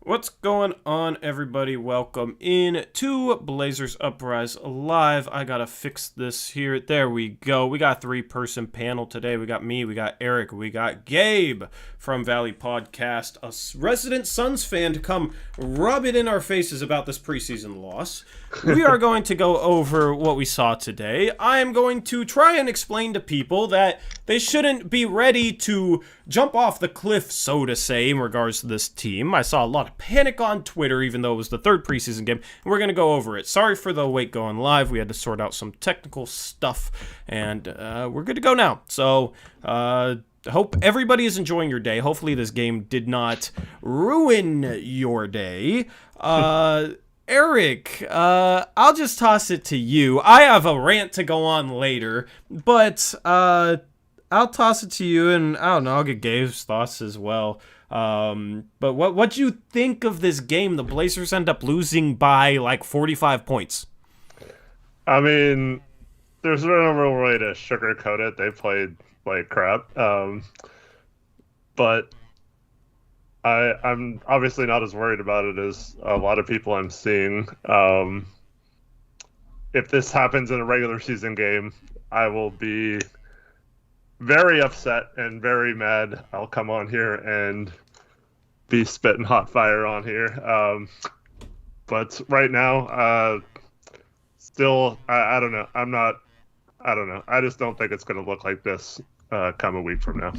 What's going on, everybody? Welcome in to Blazers Uprise Live. I gotta fix this here. There we go. We got a three-person panel today. We got me, we got Eric, we got Gabe from Valley Podcast, a resident Suns fan to come rub it in our faces about this preseason loss. We are going to go over what we saw today. I am going to try and explain to people that they shouldn't be ready to jump off the cliff, so to say, in regards to this team. I saw a lot of panic on Twitter, even though it was the third preseason game, and we're going to go over it. Sorry for the wait going live. We had to sort out some technical stuff, and we're good to go now. So, hope everybody is enjoying your day. Hopefully this game did not ruin your day. Eric, I'll just toss it to you. I have a rant to go on later, but I'll toss it to you, and I don't know, I'll get Gabe's thoughts as well. But what do you think of this game? The Blazers end up losing by like 45 points. I mean, there's no real way to sugarcoat it. They played like crap. But I'm obviously not as worried about it as a lot of people I'm seeing. If this happens in a regular season game, I will be very upset and very mad. I'll come on here and be spitting hot fire on here. But right now, still, I don't know. I don't know. I just don't think it's going to look like this come a week from now.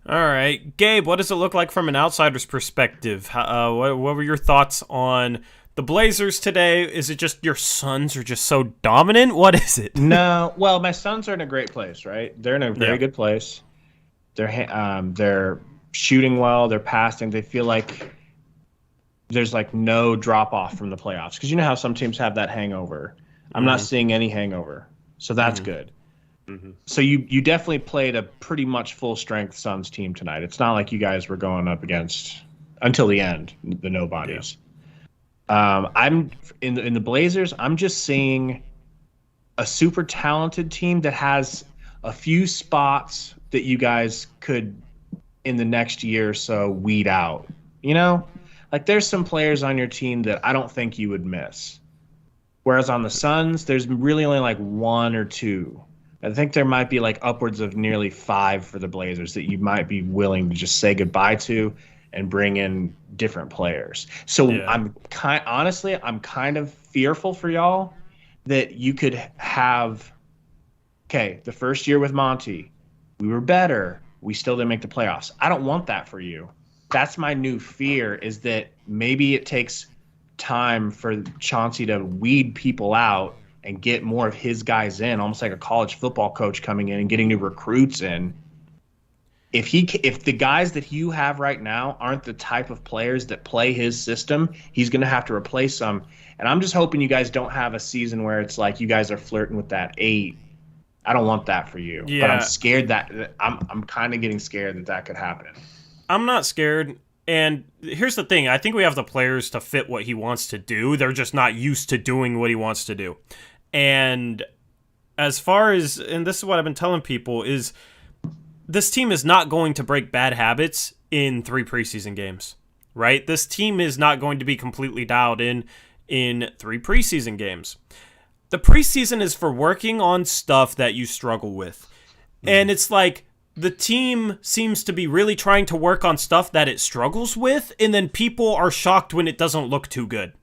All right. Gabe, what does it look like from an outsider's perspective? What were your thoughts on the Blazers today? Is it just your Suns are just so dominant? What is it? No. Well, my Suns are in a great place, right? They're in a very good place. They're shooting well. They're passing. They feel like there's like no drop off from the playoffs, because you know how some teams have that hangover. I'm not seeing any hangover, so that's good. Mm-hmm. So you definitely played a pretty much full strength Suns team tonight. It's not like you guys were going up against until the end the nobodies. Yeah. I'm in the Blazers. I'm just seeing a super talented team that has a few spots that you guys could in the next year or so weed out. You know, like there's some players on your team that I don't think you would miss. Whereas on the Suns, there's really only like one or two. I think there might be like upwards of nearly 5 for the Blazers that you might be willing to just say goodbye to and bring in different players. So yeah. I'm kind of fearful for y'all that you could have, okay, the first year with Monty, we were better. We still didn't make the playoffs. I don't want that for you. That's my new fear, is that maybe it takes time for Chauncey to weed people out and get more of his guys in, almost like a college football coach coming in and getting new recruits in. If the guys that you have right now aren't the type of players that play his system, he's going to have to replace them. And I'm just hoping you guys don't have a season where it's like you guys are flirting with that 8. I don't want that for you. Yeah. But I'm scared that I'm kind of getting scared that could happen. I'm not scared. And here's the thing. I think we have the players to fit what he wants to do. They're just not used to doing what he wants to do. And as far as, and this is what I've been telling people, is this team is not going to break bad habits in 3 preseason games, right? This team is not going to be completely dialed in 3 preseason games. The preseason is for working on stuff that you struggle with. And it's like the team seems to be really trying to work on stuff that it struggles with, and then people are shocked when it doesn't look too good.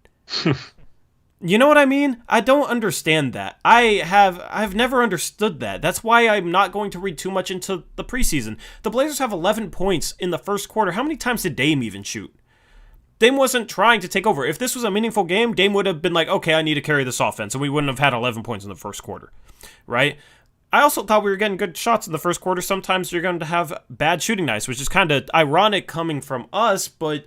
You know what I mean? I don't understand that. I've never understood that. That's why I'm not going to read too much into the preseason. The Blazers have 11 points in the first quarter. How many times did Dame even shoot? Dame wasn't trying to take over. If this was a meaningful game, Dame would have been like, okay, I need to carry this offense, and we wouldn't have had 11 points in the first quarter, right? I also thought we were getting good shots in the first quarter. Sometimes you're going to have bad shooting nights, which is kind of ironic coming from us, but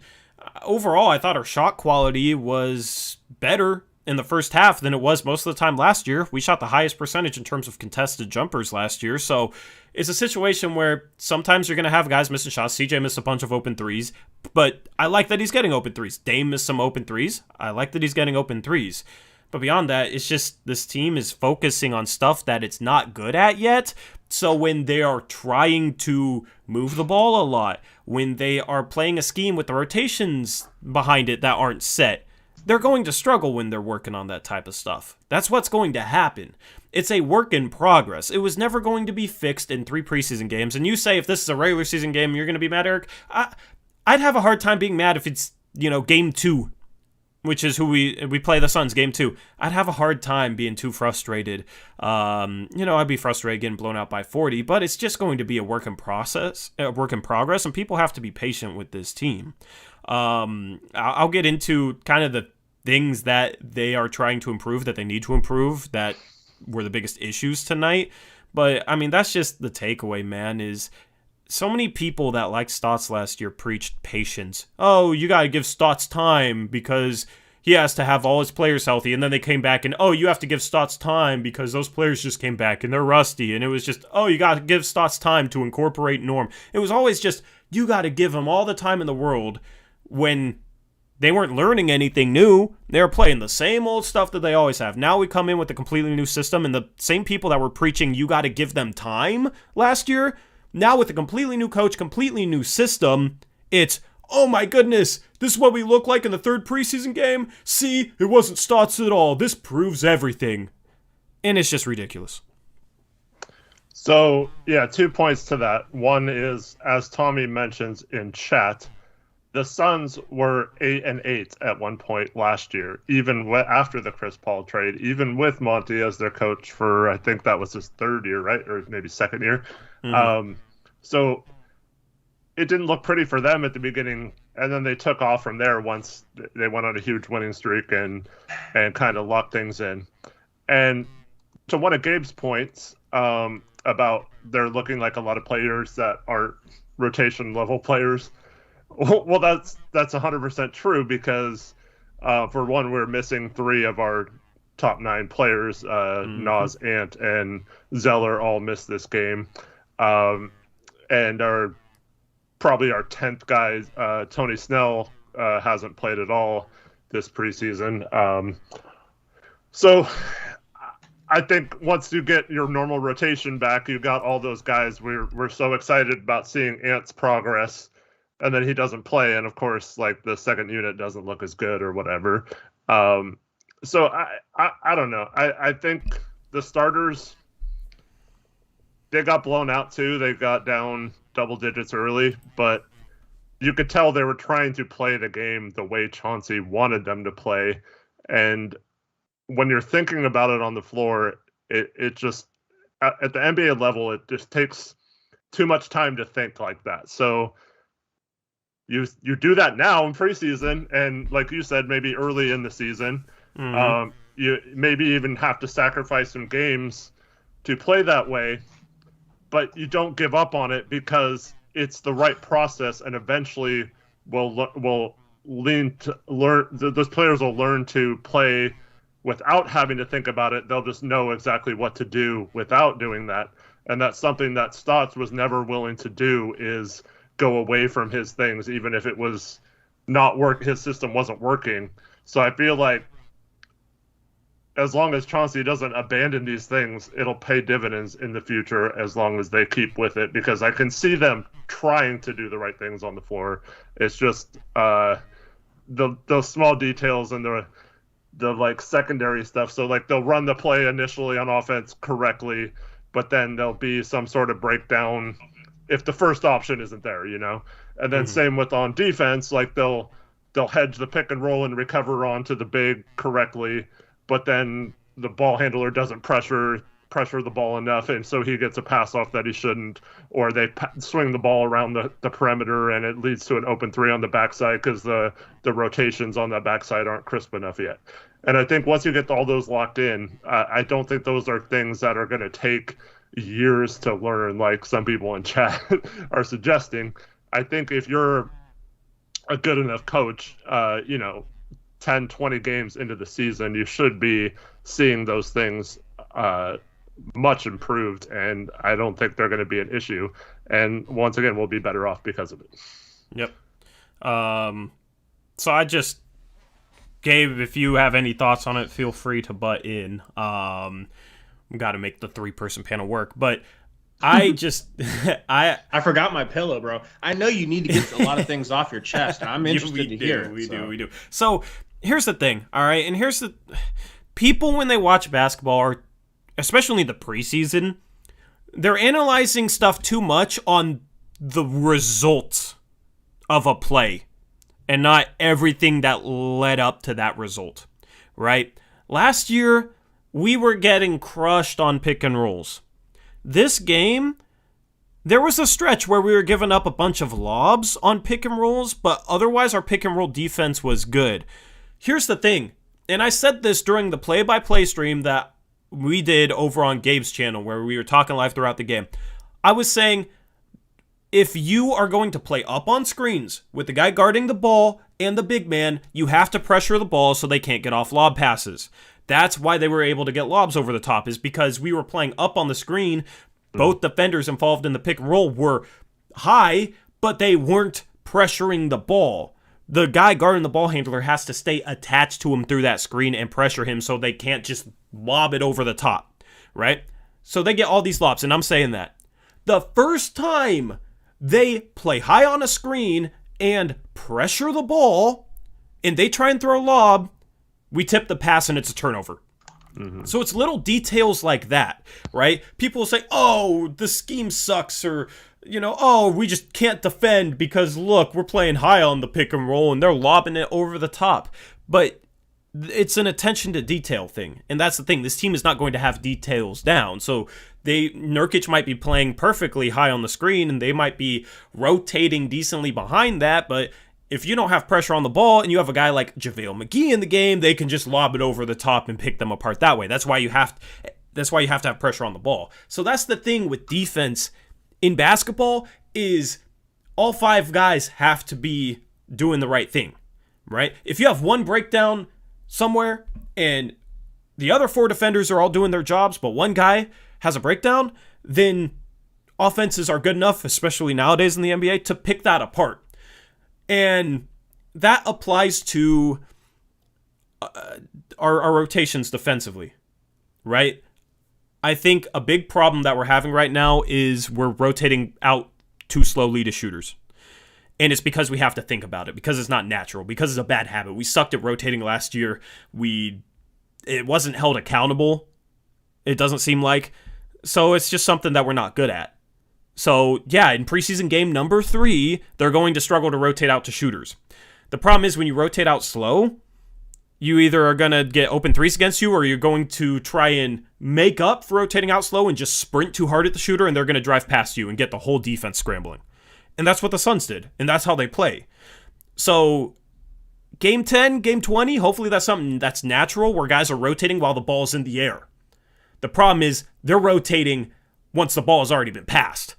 overall, I thought our shot quality was better in the first half than it was most of the time last year. We shot the highest percentage in terms of contested jumpers last year, so it's a situation where sometimes you're going to have guys missing shots. CJ missed a bunch of open threes, but I like that he's getting open threes. Dame missed some open threes. I like that he's getting open threes. But beyond that, it's just this team is focusing on stuff that it's not good at yet. So when they are trying to move the ball a lot, when they are playing a scheme with the rotations behind it that aren't set, they're going to struggle when they're working on that type of stuff. That's what's going to happen. It's a work in progress. It was never going to be fixed in 3 preseason games. And you say if this is a regular season game, you're going to be mad, Eric? I'd have a hard time being mad if it's, game 2, which is who we play the Suns, game 2. I'd have a hard time being too frustrated. I'd be frustrated getting blown out by 40, but it's just going to be a work in progress, and people have to be patient with this team. I'll get into kind of the things that they are trying to improve, that they need to improve, that were the biggest issues tonight. But, that's just the takeaway, man, is so many people that liked Stotts last year preached patience. Oh, you got to give Stotts time because he has to have all his players healthy. And then they came back and, you have to give Stotts time because those players just came back and they're rusty. And it was just, you got to give Stotts time to incorporate Norm. It was always just, you got to give him all the time in the world when they weren't learning anything new. They were playing the same old stuff that they always have. Now we come in with a completely new system, and the same people that were preaching you got to give them time last year, now with a completely new coach, completely new system, it's, oh my goodness, this is what we look like in the 3rd preseason game? See, it wasn't Stotts at all. This proves everything. And it's just ridiculous. So, 2 points to that. One is, as Tommy mentions in chat, the Suns were 8-8 at one point last year, even after the Chris Paul trade, even with Monty as their coach for, I think that was his 3rd year, right? Or maybe 2nd year. Mm-hmm. So it didn't look pretty for them at the beginning, and then they took off from there once they went on a huge winning streak and kind of locked things in. And to one of Gabe's points about they're looking like a lot of players that aren't rotation level players, well, that's 100% true because for one, we're missing 3 of our top 9 players. Nas, Ant, and Zeller all missed this game. And probably our 10th guy, Tony Snell, hasn't played at all this preseason. So I think once you get your normal rotation back, you got all those guys. We're so excited about seeing Ant's progress, and then he doesn't play, and of course, like the second unit doesn't look as good or whatever. So I don't know. I think the starters, they got blown out too. They got down double digits early, but you could tell they were trying to play the game the way Chauncey wanted them to play. And when you're thinking about it on the floor, it just, at the NBA level, it just takes too much time to think like that. So you do that now in preseason, and like you said, maybe early in the season, you maybe even have to sacrifice some games to play that way. But you don't give up on it because it's the right process, and eventually will lean to learn. Those players will learn to play without having to think about it. They'll just know exactly what to do without doing that, and that's something that Stotts was never willing to do, is go away from his things, even if it was not work. His system wasn't working. So I feel like as long as Chauncey doesn't abandon these things, it'll pay dividends in the future as long as they keep with it, because I can see them trying to do the right things on the floor. It's just those small details and the like secondary stuff. So like they'll run the play initially on offense correctly, but then there'll be some sort of breakdown if the first option isn't there, And then same with on defense, like they'll hedge the pick and roll and recover onto the big correctly, but then the ball handler doesn't pressure the ball enough, and so he gets a pass off that he shouldn't, or they swing the ball around the perimeter and it leads to an open 3 on the backside because the rotations on that backside aren't crisp enough yet. And I think once you get all those locked in, I don't think those are things that are going to take years to learn, like some people in chat are suggesting. I think if you're a good enough coach, 10, 20 games into the season, you should be seeing those things much improved, and I don't think they're going to be an issue. And once again, we'll be better off because of it. Yep. So I just, Gabe, if you have any thoughts on it, feel free to butt in. Got to make the 3-person panel work. But I just I forgot my pillow, bro. I know you need to get a lot of things off your chest. I'm interested to hear it. We do. So here's the thing, all right? And here's the people when they watch basketball, are, especially the preseason, they're analyzing stuff too much on the result of a play and not everything that led up to that result, right? Last year, we were getting crushed on pick and rolls. This game, there was a stretch where we were giving up a bunch of lobs on pick and rolls, but otherwise our pick and roll defense was good. Here's the thing, and I said this during the play-by-play stream that we did over on Gabe's channel where we were talking live throughout the game. I was saying, if you are going to play up on screens with the guy guarding the ball and the big man, you have to pressure the ball so they can't get off lob passes. That's why they were able to get lobs over the top, is because we were playing up on the screen. Both defenders involved in the pick and roll were high, but they weren't pressuring the ball. The guy guarding the ball handler has to stay attached to him through that screen and pressure him so they can't just lob it over the top, right? So they get all these lobs, and I'm saying that. The first time they play high on a screen and pressure the ball, and they try and throw a lob, we tip the pass and it's a turnover. So it's little details like that, right? People will say, oh, the scheme sucks, or, oh, we just can't defend because, look, we're playing high on the pick and roll and they're lobbing it over the top. But it's an attention to detail thing. And that's the thing. This team is not going to have details down. So Nurkic might be playing perfectly high on the screen and they might be rotating decently behind that, but if you don't have pressure on the ball and you have a guy like JaVale McGee in the game, they can just lob it over the top and pick them apart that way. That's why you have to have pressure on the ball. So that's the thing with defense in basketball, is all five guys have to be doing the right thing, right? If you have one breakdown somewhere and the other four defenders are all doing their jobs, but one guy has a breakdown, then offenses are good enough, especially nowadays in the NBA, to pick that apart. And that applies to our rotations defensively, right? I think a big problem that we're having right now is we're rotating out too slowly to shooters. And it's because we have to think about it, because it's not natural, because it's a bad habit. We sucked at rotating last year. It wasn't held accountable, it doesn't seem like. So it's just something that we're not good at. So, yeah, in preseason game number 3, they're going to struggle to rotate out to shooters. The problem is when you rotate out slow, you either are going to get open threes against you, or you're going to try and make up for rotating out slow and just sprint too hard at the shooter, and they're going to drive past you and get the whole defense scrambling. And that's what the Suns did, and that's how they play. So, game 10, game 20, hopefully that's something that's natural, where guys are rotating while the ball's in the air. The problem is they're rotating once the ball has already been passed.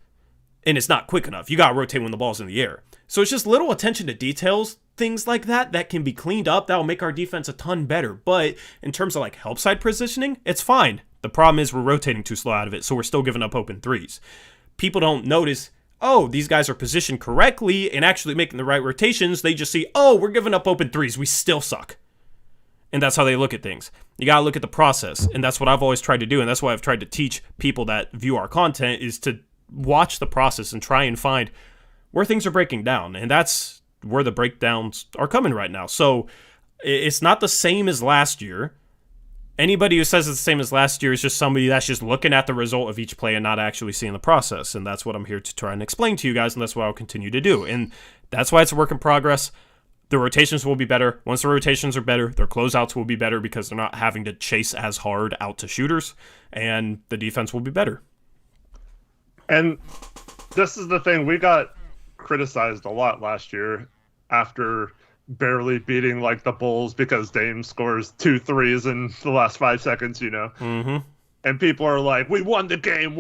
And it's not quick enough. You got to rotate when the ball's in the air. So it's just little attention to details, things like that can be cleaned up. That will make our defense a ton better. But in terms of like help side positioning, it's fine. The problem is we're rotating too slow out of it, so we're still giving up open threes. People don't notice, oh, these guys are positioned correctly and actually making the right rotations. They just see, oh, we're giving up open threes. We still suck. And that's how they look at things. You got to look at the process. And that's what I've always tried to do. And that's why I've tried to teach people that view our content, is to watch the process and try and find where things are breaking down. And that's where the breakdowns are coming right now. So it's not the same as last year. Anybody who says it's the same as last year is just somebody that's just looking at the result of each play and not actually seeing the process. And that's what I'm here to try and explain to you guys, and that's what I'll continue to do. And that's why it's a work in progress. The rotations will be better. Once the rotations are better, their closeouts will be better because they're not having to chase as hard out to shooters, and the defense will be better. And this is the thing, we got criticized a lot last year after barely beating like the Bulls because Dame scores 2 threes in the last 5 seconds, Mm-hmm. And people are like, we won the game,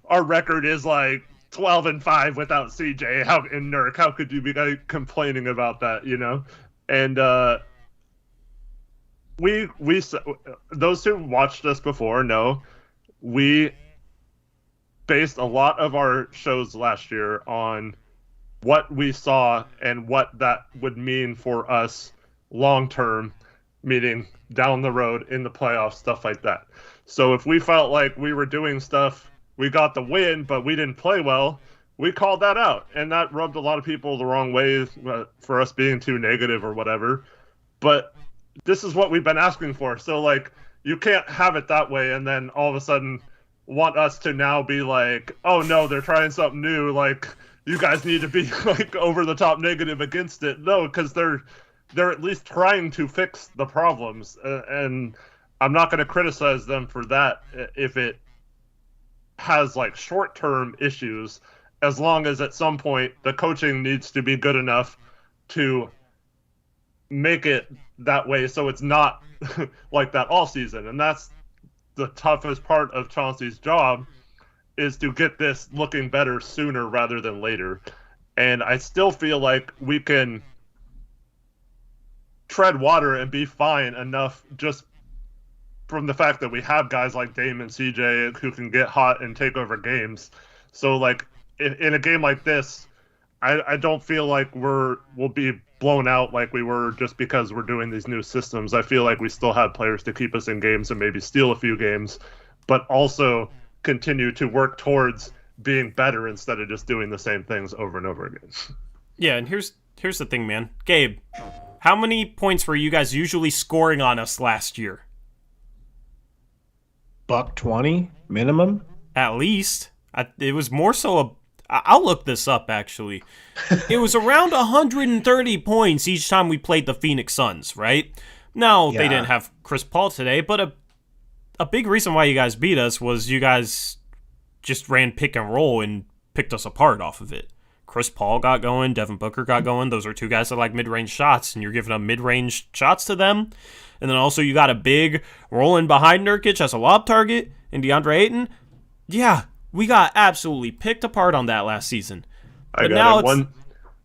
our record is like 12-5 without CJ and Nurk. How could you be complaining about that, And we those who watched us before know we based a lot of our shows last year on what we saw and what that would mean for us long term, meaning down the road in the playoffs, stuff like that. So if we felt like we were doing stuff we got the win, but we didn't play well. We called that out, and that rubbed a lot of people the wrong way for us being too negative or whatever. But this is what we've been asking for. So, like, you can't have it that way and then all of a sudden want us to now be like, oh, no, they're trying something new. Like, you guys need to be, like, over the top negative against it. No, because they're at least trying to fix the problems. And I'm not going to criticize them for that if it has, like, short-term issues, as long as at some point the coaching needs to be good enough to make it that way so it's not like that all season. And that's the toughest part of Chauncey's job, is to get this looking better sooner rather than later. And I still feel like we can tread water and be fine enough just from the fact that we have guys like Dame and CJ who can get hot and take over games. So, like, in a game like this, I don't feel like we'll be blown out like we were just because we're doing these new systems. I feel like we still have players to keep us in games and maybe steal a few games, but also continue to work towards being better instead of just doing the same things over and over again. Yeah, and here's the thing, man. Gabe, how many points were you guys usually scoring on us last year? $120 minimum? At least. It was more so I'll look this up, actually. It was around 130 points each time we played the Phoenix Suns, right? Now, They didn't have Chris Paul today, but a big reason why you guys beat us was you guys just ran pick and roll and picked us apart off of it. Chris Paul got going, Devin Booker got going. Those are two guys that like mid-range shots, and you're giving up mid-range shots to them. And then also you got a big rolling behind Nurkic as a lob target, and DeAndre Ayton. Yeah, we got absolutely picked apart on that last season. But now it's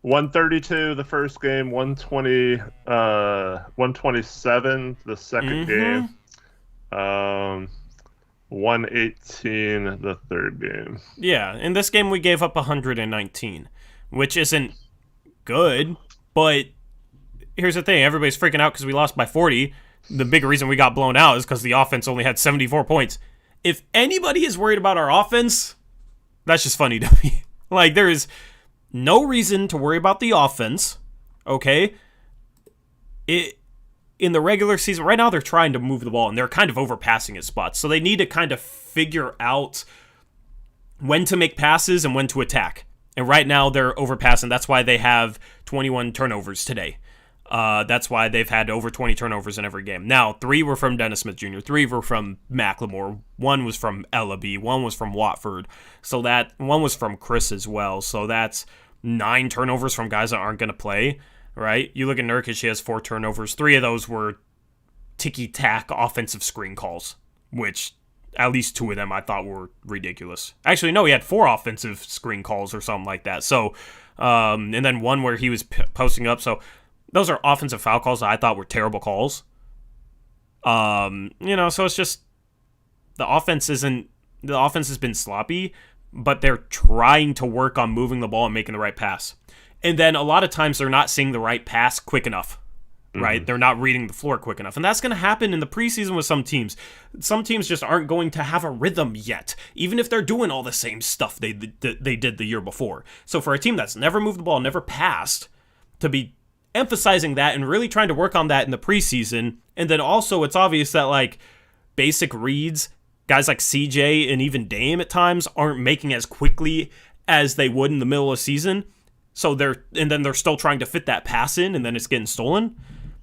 132 the first game, 120, 127 the second game, 118 the third game. Yeah, in this game we gave up 119, which isn't good, but here's the thing. Everybody's freaking out because we lost by 40. The big reason we got blown out is because the offense only had 74 points. If anybody is worried about our offense, that's just funny to me. Like, there is no reason to worry about the offense, okay? In the regular season, right now they're trying to move the ball, and they're kind of overpassing at spots. So they need to kind of figure out when to make passes and when to attack. And right now they're overpassing. That's why they have 21 turnovers today. That's why they've had over 20 turnovers in every game. Now, 3 were from Dennis Smith Jr., 3 were from McLemore, 1 was from Ellaby, 1 was from Watford, so that 1 was from Chris as well. So that's 9 turnovers from guys that aren't going to play, right? You look at Nurkic, he has 4 turnovers. 3 of those were ticky-tack offensive screen calls, which at least 2 of them I thought were ridiculous. Actually, no, he had 4 offensive screen calls or something like that. So, and then 1 where he was posting up, so those are offensive foul calls that I thought were terrible calls. So it's just the offense has been sloppy, but they're trying to work on moving the ball and making the right pass. And then a lot of times they're not seeing the right pass quick enough, right? They're not reading the floor quick enough. And that's going to happen in the preseason with some teams. Some teams just aren't going to have a rhythm yet, even if they're doing all the same stuff they did the year before. So for a team that's never moved the ball, never passed, to be emphasizing that and really trying to work on that in the preseason. And then also it's obvious that, like, basic reads, guys like CJ and even Dame at times aren't making as quickly as they would in the middle of the season. So they're still trying to fit that pass in, and then it's getting stolen.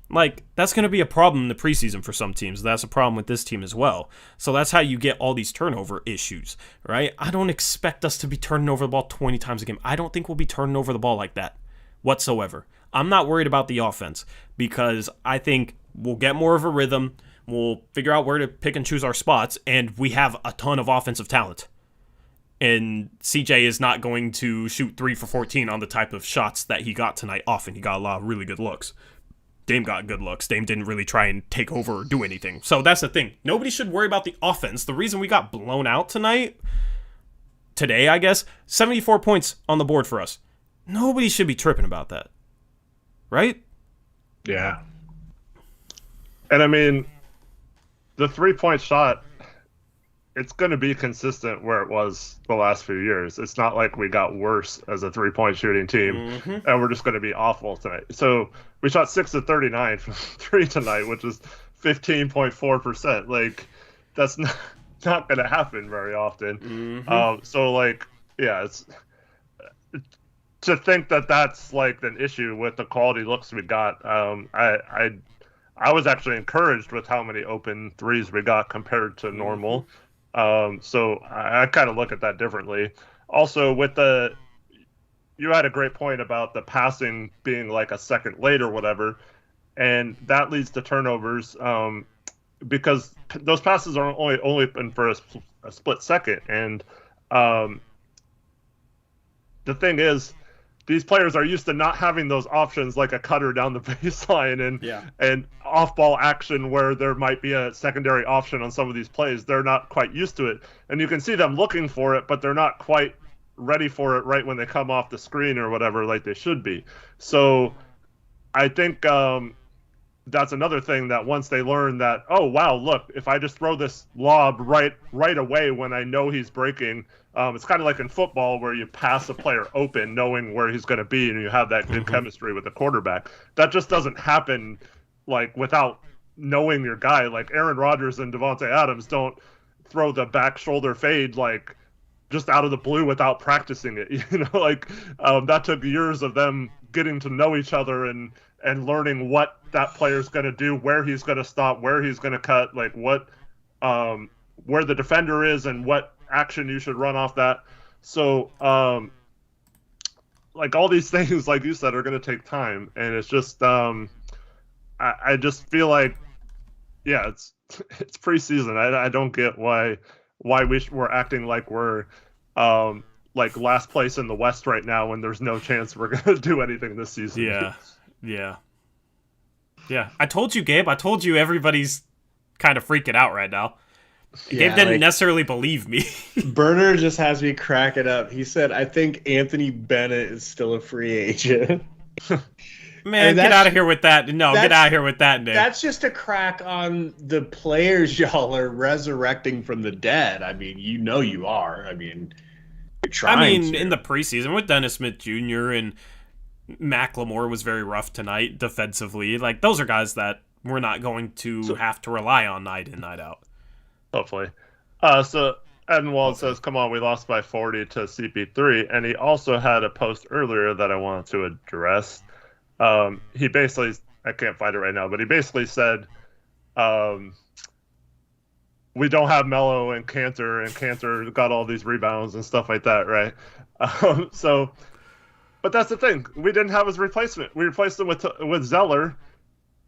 Like, that's going to be a problem in the preseason for some teams. That's a problem with this team as well. So that's how you get all these turnover issues, right? I don't expect us to be turning over the ball 20 times a game. I don't think we'll be turning over the ball like that whatsoever. I'm not worried about the offense because I think we'll get more of a rhythm. We'll figure out where to pick and choose our spots, and we have a ton of offensive talent. And CJ is not going to shoot 3 for 14 on the type of shots that he got tonight often. He got a lot of really good looks. Dame got good looks. Dame didn't really try and take over or do anything. So that's the thing. Nobody should worry about the offense. The reason we got blown out today, I guess, 74 points on the board for us. Nobody should be tripping about that. Right? Yeah. And I mean, the 3-point shot it's going to be consistent where it was the last few years. It's not like we got worse as a 3-point shooting team and we're just going to be awful tonight. So we shot 6 of 39 from 3 tonight, which is 15.4%. Like, that's not going to happen very often. So, like, yeah, it's to think that that's like an issue with the quality looks we got. I was actually encouraged with how many open threes we got compared to normal. So I kind of look at that differently. Also, you had a great point about the passing being like a second late or whatever, and that leads to turnovers because those passes are only open for a split second. And the thing is, these players are used to not having those options like a cutter down the baseline and off-ball action where there might be a secondary option on some of these plays. They're not quite used to it. And you can see them looking for it, but they're not quite ready for it right when they come off the screen or whatever like they should be. So I think that's another thing that once they learn that, oh, wow, look, if I just throw this lob right away when I know he's breaking, it's kind of like in football where you pass a player open knowing where he's going to be and you have that good chemistry with the quarterback. That just doesn't happen like without knowing your guy. Like Aaron Rodgers and Devontae Adams don't throw the back shoulder fade like just out of the blue without practicing it. You know, like that took years of them getting to know each other and learning what that player's going to do, where he's going to stop, where he's going to cut, like what where the defender is and what action you should run off that. So like all these things, like you said, are going to take time, and it's just I just feel like, yeah, it's preseason. I don't get why we're acting like we're like last place in the West right now when there's no chance we're going to do anything this season. Yeah. I told you, Gabe. I told you everybody's kind of freaking out right now. Gabe didn't necessarily believe me. Burner just has me cracking up. He said, I think Anthony Bennett is still a free agent. Man, get out of here with that. No, get out of here with that, Nick. That's just a crack on the players y'all are resurrecting from the dead. I mean, you know you are. I mean, you're trying to. In the preseason with Dennis Smith Jr. and Macklemore was very rough tonight defensively. Like, those are guys that we're not going to have to rely on night in, night out. Hopefully. So Edenwald says, come on, we lost by 40 to CP3. And he also had a post earlier that I wanted to address. He basically, I can't find it right now, but he basically said, we don't have Melo and Cantor got all these rebounds and stuff like that, right? But that's the thing. We didn't have his replacement. We replaced him with Zeller.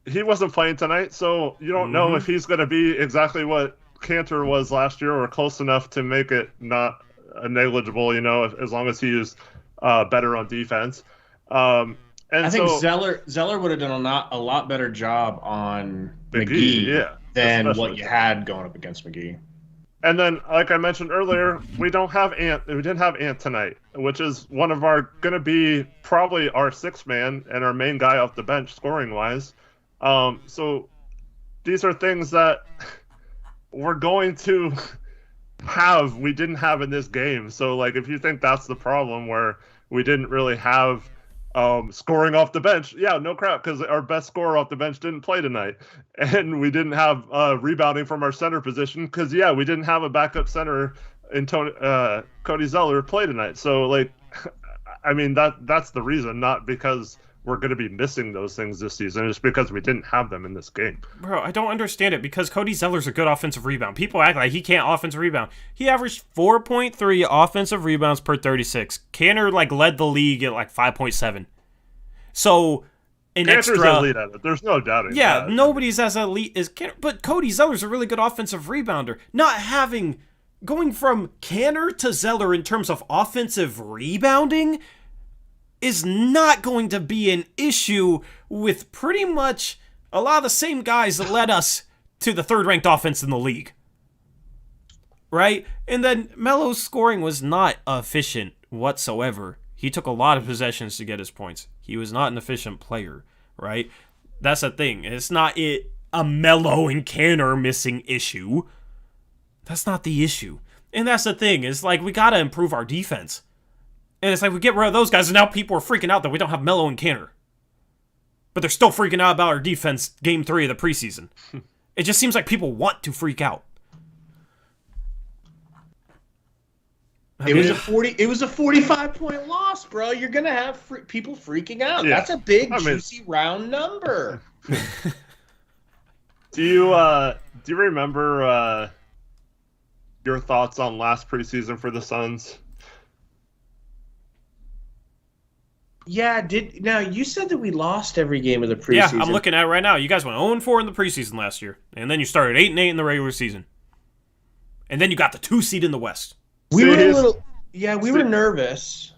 He wasn't playing tonight, so you don't know if he's going to be exactly what Cantor was last year or close enough to make it not negligible, you know, as long as he is better on defense. And I think Zeller would have done a lot better job on McGee than what you had going up against McGee. And then, like I mentioned earlier, we didn't have Ant tonight, which is one of our going to be probably our sixth man and our main guy off the bench scoring wise. So these are things that we're going to we didn't have in this game. So like, if you think that's the problem where we didn't really have scoring off the bench, no crap, because our best scorer off the bench didn't play tonight, and we didn't have rebounding from our center position because we didn't have a backup center in Cody Zeller play tonight. So like, I mean that's the reason, not because we're going to be missing those things this season. It's because we didn't have them in this game. Bro, I don't understand it because Cody Zeller's a good offensive rebound. People act like he can't offensive rebound. He averaged 4.3 offensive rebounds per 36. Cantor led the league at 5.7. So Cantor's elite at it. There's no doubting. Yeah, nobody's as elite as Cantor. But Cody Zeller's a really good offensive rebounder. Going from Cantor to Zeller in terms of offensive rebounding is not going to be an issue with pretty much a lot of the same guys that led us to the third-ranked offense in the league. Right? And then Melo's scoring was not efficient whatsoever. He took a lot of possessions to get his points. He was not an efficient player, right? That's the thing. It's not a Melo and Cantor missing issue. That's not the issue. And that's the thing, is like, we gotta improve our defense. And it's like, we get rid of those guys, and now people are freaking out that we don't have Melo and Canner. But they're still freaking out about our defense game 3 of the preseason. It just seems like people want to freak out. It was a 45-point loss, bro. You're gonna have people freaking out. Yeah. That's a big, juicy, round number. Do you remember your thoughts on last preseason for the Suns? Yeah, now you said that we lost every game of the preseason. Yeah, I'm looking at it right now. You guys went 0-4 in the preseason last year, and then you started 8-8 in the regular season, and then you got the 2 seed in the West. We were nervous.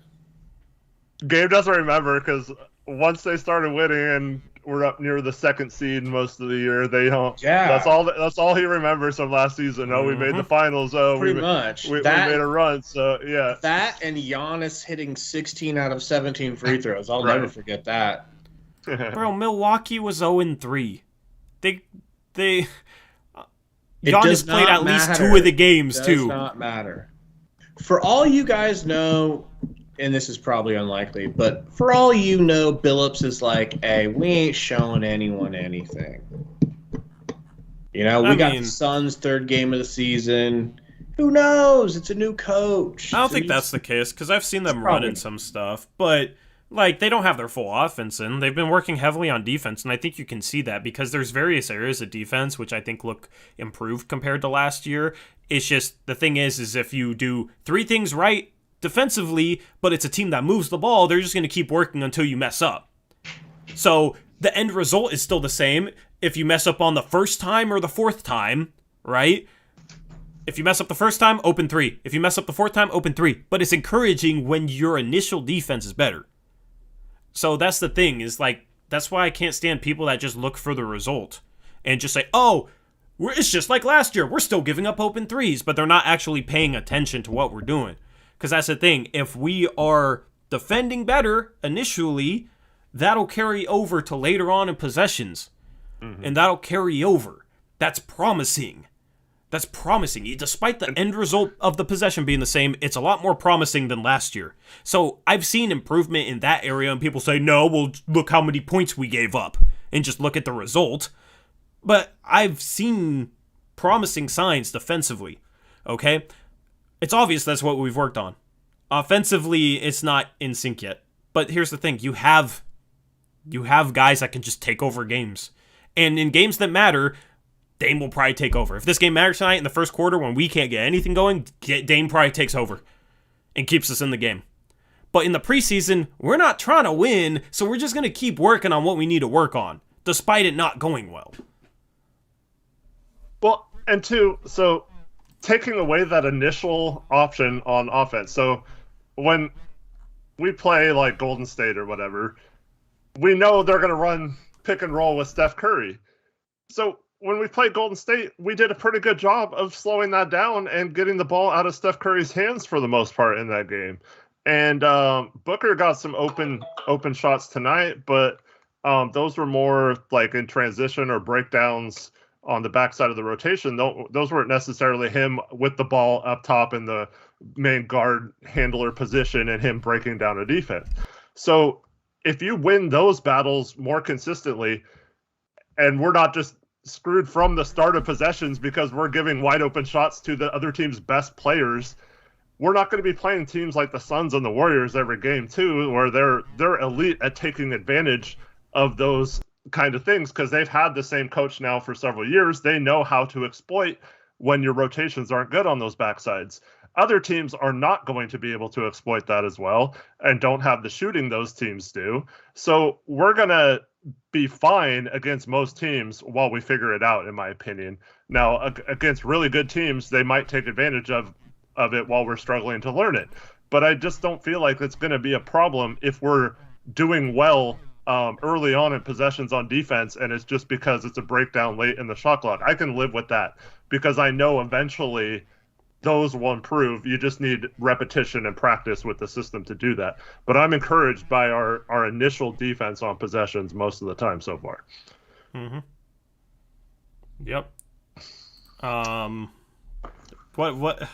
Gabe doesn't remember because once they started winning and we're up near the 2nd seed most of the year, they don't. Yeah, that's all he remembers from last season. Oh, we made the finals. Oh, we made a run. So yeah, that and Giannis hitting 16 out of 17 free throws. I'll never forget that. Bro, Milwaukee was 0-3. They Giannis played at least 2 of the games too. Does not matter. For all you guys know, and this is probably unlikely, but for all you know, Billups is like, hey, we ain't showing anyone anything. We got the Suns' 3rd game of the season. Who knows? It's a new coach. I don't think that's the case, because I've seen them running some stuff, but they don't have their full offense in. They've been working heavily on defense, and I think you can see that because there's various areas of defense which I think look improved compared to last year. It's just, the thing is if you do 3 things right defensively, but it's a team that moves the ball, they're just going to keep working until you mess up. So the end result is still the same. If you mess up on the 1st time or the 4th time, right? If you mess up the 1st time, open 3. If you mess up the 4th time, open 3. But it's encouraging when your initial defense is better. So that's the thing, is that's why I can't stand people that just look for the result and just say, oh, it's just like last year. We're still giving up open 3s, but they're not actually paying attention to what we're doing. Because that's the thing. If we are defending better initially, that'll carry over to later on in possessions. Mm-hmm. And that'll carry over. That's promising. That's promising. Despite the end result of the possession being the same, it's a lot more promising than last year. So I've seen improvement in that area, and people say, no, well, look how many points we gave up, and just look at the result. But I've seen promising signs defensively, okay? It's obvious that's what we've worked on. Offensively, it's not in sync yet. But here's the thing. You have guys that can just take over games. And in games that matter, Dame will probably take over. If this game matters tonight in the 1st quarter when we can't get anything going, Dame probably takes over and keeps us in the game. But in the preseason, we're not trying to win, so we're just going to keep working on what we need to work on, despite it not going well. Well, and so taking away that initial option on offense. So when we play like Golden State or whatever, we know they're going to run pick and roll with Steph Curry. So when we played Golden State, we did a pretty good job of slowing that down and getting the ball out of Steph Curry's hands for the most part in that game. And Booker got some open shots tonight, but those were more like in transition or breakdowns on the backside of the rotation. Those weren't necessarily him with the ball up top in the main guard handler position and him breaking down a defense. So if you win those battles more consistently, and we're not just screwed from the start of possessions because we're giving wide open shots to the other team's best players, we're not going to be playing teams like the Suns and the Warriors every game too, where they're elite at taking advantage of those kind of things because they've had the same coach now for several years. They know how to exploit when your rotations aren't good on those backsides. Other teams are not going to be able to exploit that as well and don't have the shooting those teams do. So we're going to be fine against most teams while we figure it out, in my opinion. Now, against really good teams, they might take advantage of it while we're struggling to learn it. But I just don't feel like it's going to be a problem if we're doing well early on in possessions on defense, and it's just because it's a breakdown late in the shot clock. I can live with that because I know eventually those will improve. You just need repetition and practice with the system to do that. But I'm encouraged by our initial defense on possessions most of the time so far. Mm-hmm. Yep. What?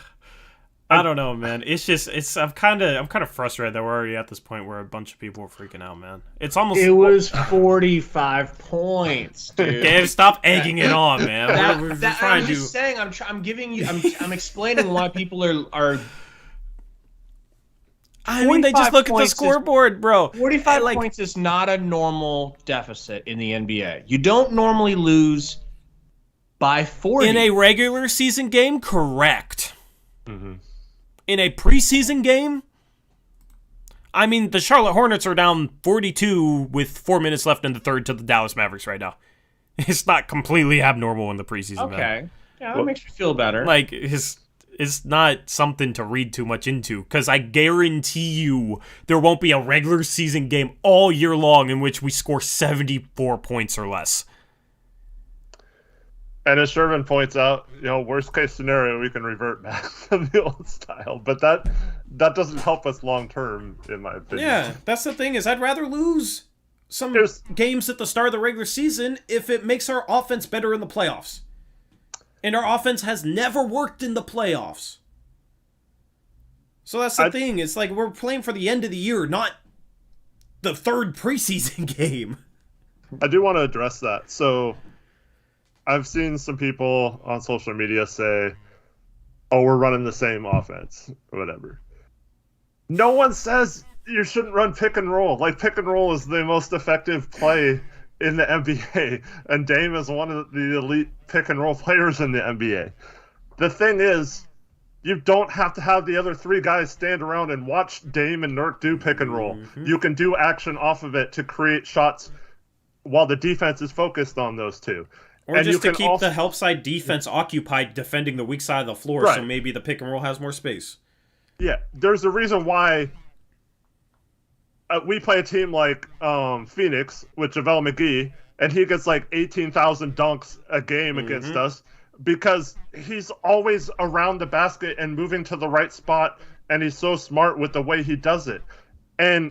I don't know, man. I'm kind of frustrated that we're already at this point where a bunch of people are freaking out, man. It's almost. It was 45 points, dude. Gabe, stop egging it on, man. We're trying I'm to. just saying. I'm giving you. I'm explaining why people are. I mean, they just look at the scoreboard, bro. 45 points is not a normal deficit in the NBA. You don't normally lose by 40 in a regular season game. Correct. Mm-hmm. In a preseason game, I mean, the Charlotte Hornets are down 42 with 4 minutes left in the third to the Dallas Mavericks right now. It's not completely abnormal in the preseason. Okay. Man. Yeah, that makes me feel better. Like, it's not something to read too much into, because I guarantee you there won't be a regular season game all year long in which we score 74 points or less. And as Sherman points out, worst case scenario, we can revert back to the old style. But that doesn't help us long term, in my opinion. Yeah, that's the thing, is I'd rather lose some games at the start of the regular season if it makes our offense better in the playoffs. And our offense has never worked in the playoffs. So that's the thing. It's like we're playing for the end of the year, not the third preseason game. I do want to address that. So I've seen some people on social media say, oh, we're running the same offense, or whatever. No one says you shouldn't run pick and roll. Like, pick and roll is the most effective play in the NBA, and Dame is one of the elite pick and roll players in the NBA. The thing is, you don't have to have the other three guys stand around and watch Dame and Nurk do pick and roll. Mm-hmm. You can do action off of it to create shots while the defense is focused on those two. Or and just to keep the help side defense occupied defending the weak side of the floor, right. So maybe the pick and roll has more space. Yeah, there's a reason why we play a team like Phoenix with JaVale McGee, and he gets like 18,000 dunks a game against us because he's always around the basket and moving to the right spot, and he's so smart with the way he does it. And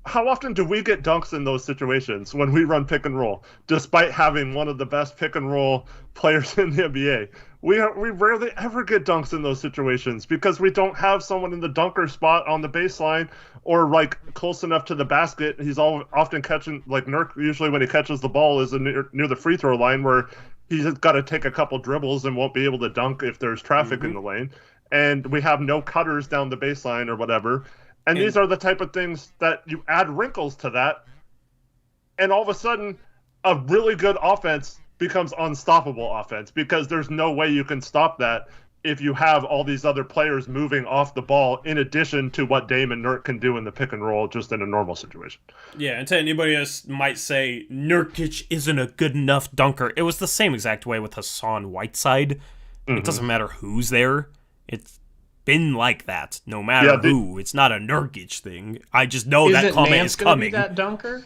how often do we get dunks in those situations when we run pick and roll, despite having one of the best pick and roll players in the NBA? We rarely ever get dunks in those situations because we don't have someone in the dunker spot on the baseline or like close enough to the basket. He's often catching, like Nurk usually when he catches the ball is near the free throw line where he's got to take a couple dribbles and won't be able to dunk if there's traffic in the lane. And we have no cutters down the baseline or whatever. And these are the type of things that you add wrinkles to that, and all of a sudden, a really good offense becomes unstoppable offense because there's no way you can stop that if you have all these other players moving off the ball in addition to what Dame and Nurk can do in the pick and roll just in a normal situation. Yeah, and to anybody else might say Nurkic isn't a good enough dunker, it was the same exact way with Hassan Whiteside. It doesn't matter who's there. It's been like that, no matter who. It's not a Nurkic thing. I just know that comment is coming. Be that dunker?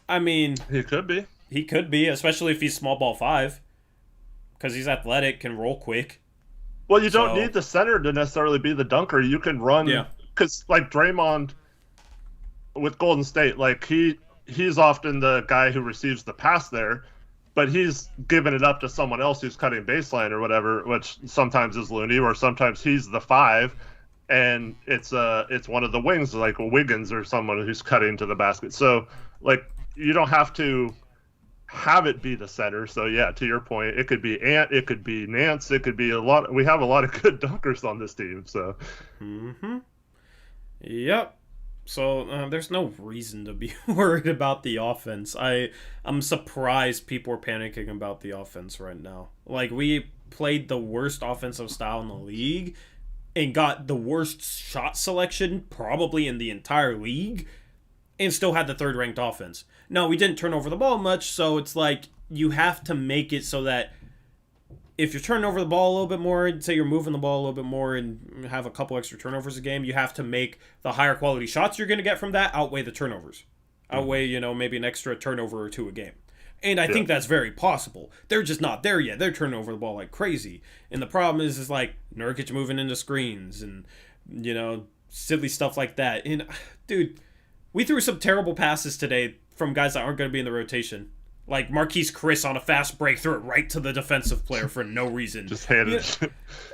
I mean, he could be. He could be, especially if he's small ball 5, because he's athletic, can roll quick. Well, you don't need the center to necessarily be the dunker. You can run, because like Draymond with Golden State, like he's often the guy who receives the pass there, but he's giving it up to someone else who's cutting baseline or whatever, which sometimes is Looney, or sometimes he's the 5, and it's one of the wings like Wiggins or someone who's cutting to the basket. So like you don't have to have it be the center. So yeah, to your point, it could be Ant, it could be Nance, it could be a lot. We have a lot of good dunkers on this team. So. Yep. So there's no reason to be worried about the offense. I'm surprised people are panicking about the offense right now. Like, we played the worst offensive style in the league and got the worst shot selection probably in the entire league and still had the third-ranked offense. No, we didn't turn over the ball much, so it's like you have to make it so that if you're turning over the ball a little bit more, say you're moving the ball a little bit more and have a couple extra turnovers a game, you have to make the higher quality shots you're going to get from that outweigh the turnovers. Outweigh, maybe an extra turnover or two a game. And I think that's very possible. They're just not there yet. They're turning over the ball like crazy. And the problem is like Nurkic moving into screens and, silly stuff like that. And, dude, we threw some terrible passes today from guys that aren't going to be in the rotation. Like Marquise Chris on a fast break threw it right to the defensive player for no reason. Just handed.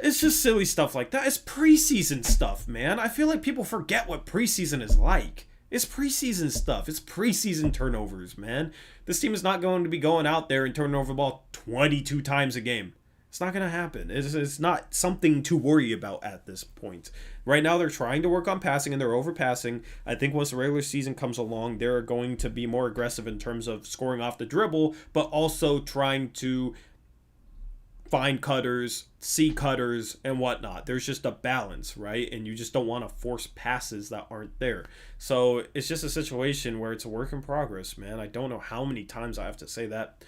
It's just silly stuff like that. It's preseason stuff, man. I feel like people forget what preseason is like. It's preseason stuff. It's preseason turnovers, man. This team is not going to be going out there and turning over the ball 22 times a game. It's not going to happen. It's not something to worry about at this point. Right now, they're trying to work on passing, and they're overpassing. I think once the regular season comes along, they're going to be more aggressive in terms of scoring off the dribble, but also trying to find cutters, see cutters, and whatnot. There's just a balance, right? And you just don't want to force passes that aren't there. So it's just a situation where it's a work in progress, man. I don't know how many times I have to say that.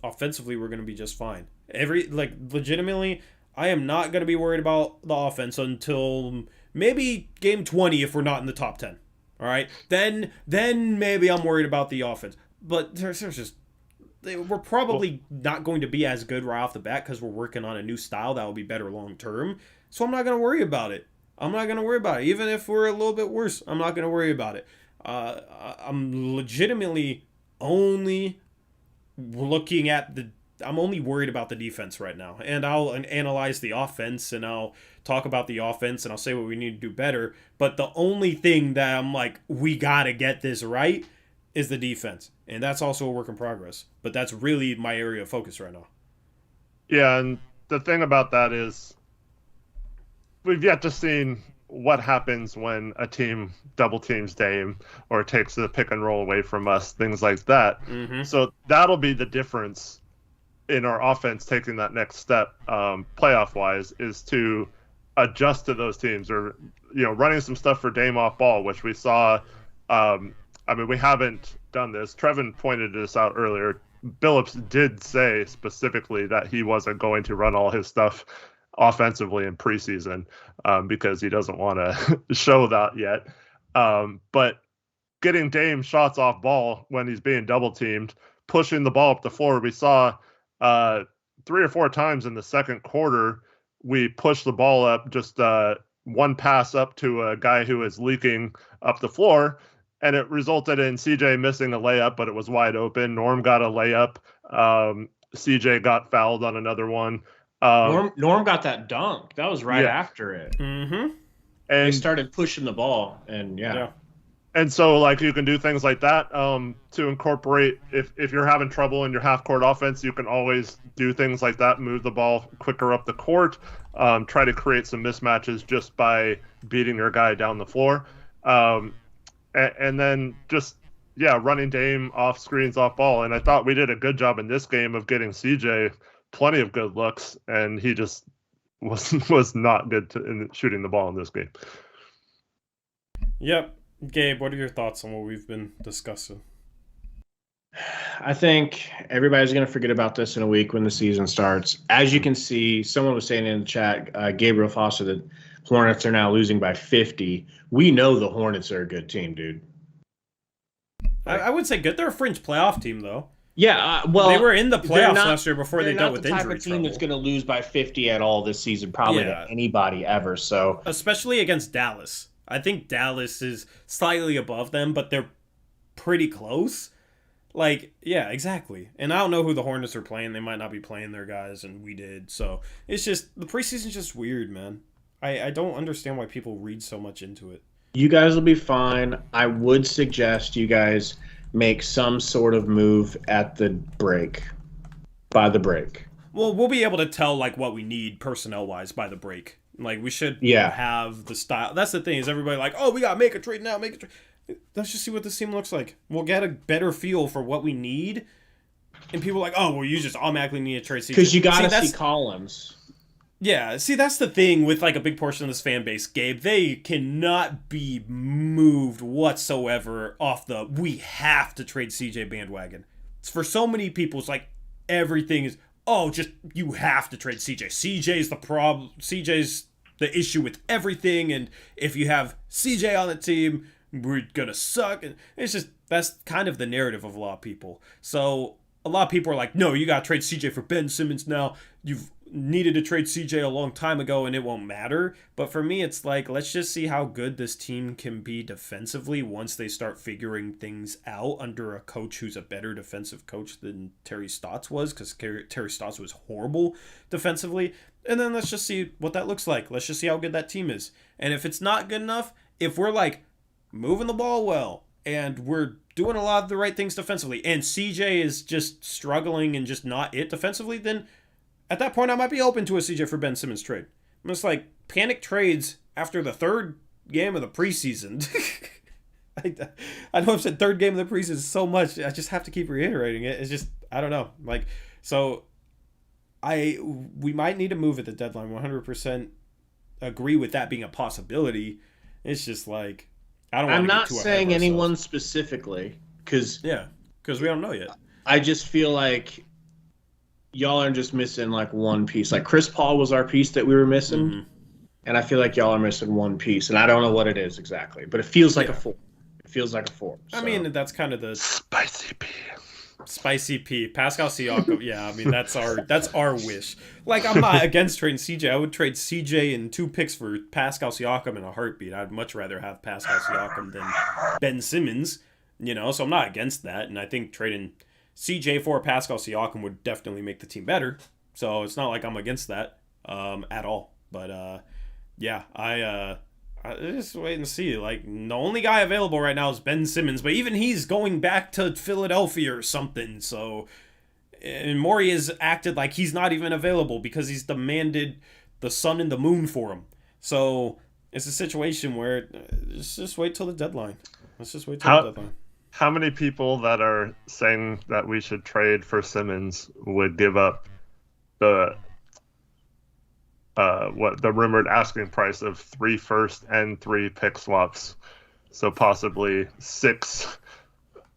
Offensively, we're going to be just fine. Legitimately, I am not going to be worried about the offense until maybe game 20 if we're not in the top 10. All right? Then maybe I'm worried about the offense. But there's just we're probably not going to be as good right off the bat because we're working on a new style that will be better long term. So I'm not going to worry about it. Even if we're a little bit worse, I'm not going to worry about it. I'm legitimately only looking at I'm only worried about the defense right now. And I'll analyze the offense, and I'll talk about the offense, and I'll say what we need to do better. But the only thing that I'm like, we got to get this right is the defense. And that's also a work in progress. But that's really my area of focus right now. Yeah, and the thing about that is we've yet to see what happens when a team double teams Dame or takes the pick and roll away from us, things like that. Mm-hmm. So that'll be the difference in our offense taking that next step playoff wise, is to adjust to those teams, or running some stuff for Dame off ball, which we saw. We haven't done this. Trevin pointed this out earlier. Billups did say specifically that he wasn't going to run all his stuff offensively in preseason because he doesn't want to show that yet. But getting Dame shots off ball when he's being double teamed, pushing the ball up the floor, we saw 3 or 4 times in the second quarter, we pushed the ball up, just one pass up to a guy who is leaking up the floor, and it resulted in CJ missing a layup, but it was wide open. Norm got a layup. CJ got fouled on another one. Norm got that dunk. That was right after it. Mm-hmm. And they started pushing the ball, and And so, you can do things like that to incorporate. If you're having trouble in your half-court offense, you can always do things like that, move the ball quicker up the court, try to create some mismatches just by beating your guy down the floor. And then just, running Dame off screens, off ball. And I thought we did a good job in this game of getting CJ plenty of good looks, and he just was not good in shooting the ball in this game. Yep. Gabe, what are your thoughts on what we've been discussing? I think everybody's going to forget about this in a week when the season starts. As you can see, someone was saying in the chat, Gabriel Foster, that Hornets are now losing by 50. We know the Hornets are a good team, dude. I would say good. They're a fringe playoff team, though. Yeah, they were in the playoffs last year before they dealt with injury trouble. They're not the type of team that's going to lose by 50 at all this season, probably to anybody ever. So, especially against Dallas. I think Dallas is slightly above them, but they're pretty close. Exactly. And I don't know who the Hornets are playing. They might not be playing their guys, and we did. So it's just, the preseason's just weird, man. I don't understand why people read so much into it. You guys will be fine. I would suggest you guys make some sort of move at the break. By the break. Well, we'll be able to tell what we need personnel-wise by the break. We should have the style. That's the thing, is everybody we got to make a trade now, make a trade. Let's just see what this team looks like. We'll get a better feel for what we need. And people are like, you just automatically need a trade. Because you got to see columns. Yeah, see, that's the thing with a big portion of this fan base, Gabe. They cannot be moved whatsoever off the we have to trade CJ bandwagon. It's for so many people, it's everything is, you have to trade CJ. CJ's the problem. CJ's the issue with everything, and if you have CJ on the team, we're gonna suck. And it's just, that's kind of the narrative of a lot of people. So a lot of people are like, no, you gotta trade CJ for Ben Simmons now. needed to trade CJ a long time ago and it won't matter. But for me, it's like, let's just see how good this team can be defensively once they start figuring things out under a coach who's a better defensive coach than Terry Stotts was, because Terry Stotts was horrible defensively. And then let's just see what that looks like. Let's just see how good that team is. And if it's not good enough, if we're like moving the ball well and we're doing a lot of the right things defensively and CJ is just struggling and just not it defensively, then at that point, I might be open to a CJ for Ben Simmons trade. I'm just like, panic trades after the third game of the preseason. I know I've said third game of the preseason so much. I just have to keep reiterating it. It's just, I don't know. Like, so we might need to move at the deadline. 100% agree with that being a possibility. It's just like, I don't want I'm to not get too saying anyone specifically, because we don't know yet. I just feel like y'all are just missing like one piece. Like Chris Paul was our piece that we were missing, and I feel like y'all are missing one piece, and I don't know what it is exactly, but it feels like a four. It feels like a four. So. I mean, that's kind of the Spicy P. Spicy P. Pascal Siakam. Yeah, I mean that's our wish. Like, I'm not against trading CJ. I would trade CJ and 2 picks for Pascal Siakam in a heartbeat. I'd much rather have Pascal Siakam than Ben Simmons. So I'm not against that, and I think trading CJ for Pascal Siakam would definitely make the team better. So it's not like I'm against that at all. But yeah, I just wait and see. Like, the only guy available right now is Ben Simmons, but even he's going back to Philadelphia or something. So, and Morey has acted like he's not even available because he's demanded the sun and the moon for him. So it's a situation where let's just wait till the deadline. The deadline. How many people that are saying that we should trade for Simmons would give up the rumored asking price of 3 first and 3 pick swaps, so possibly 6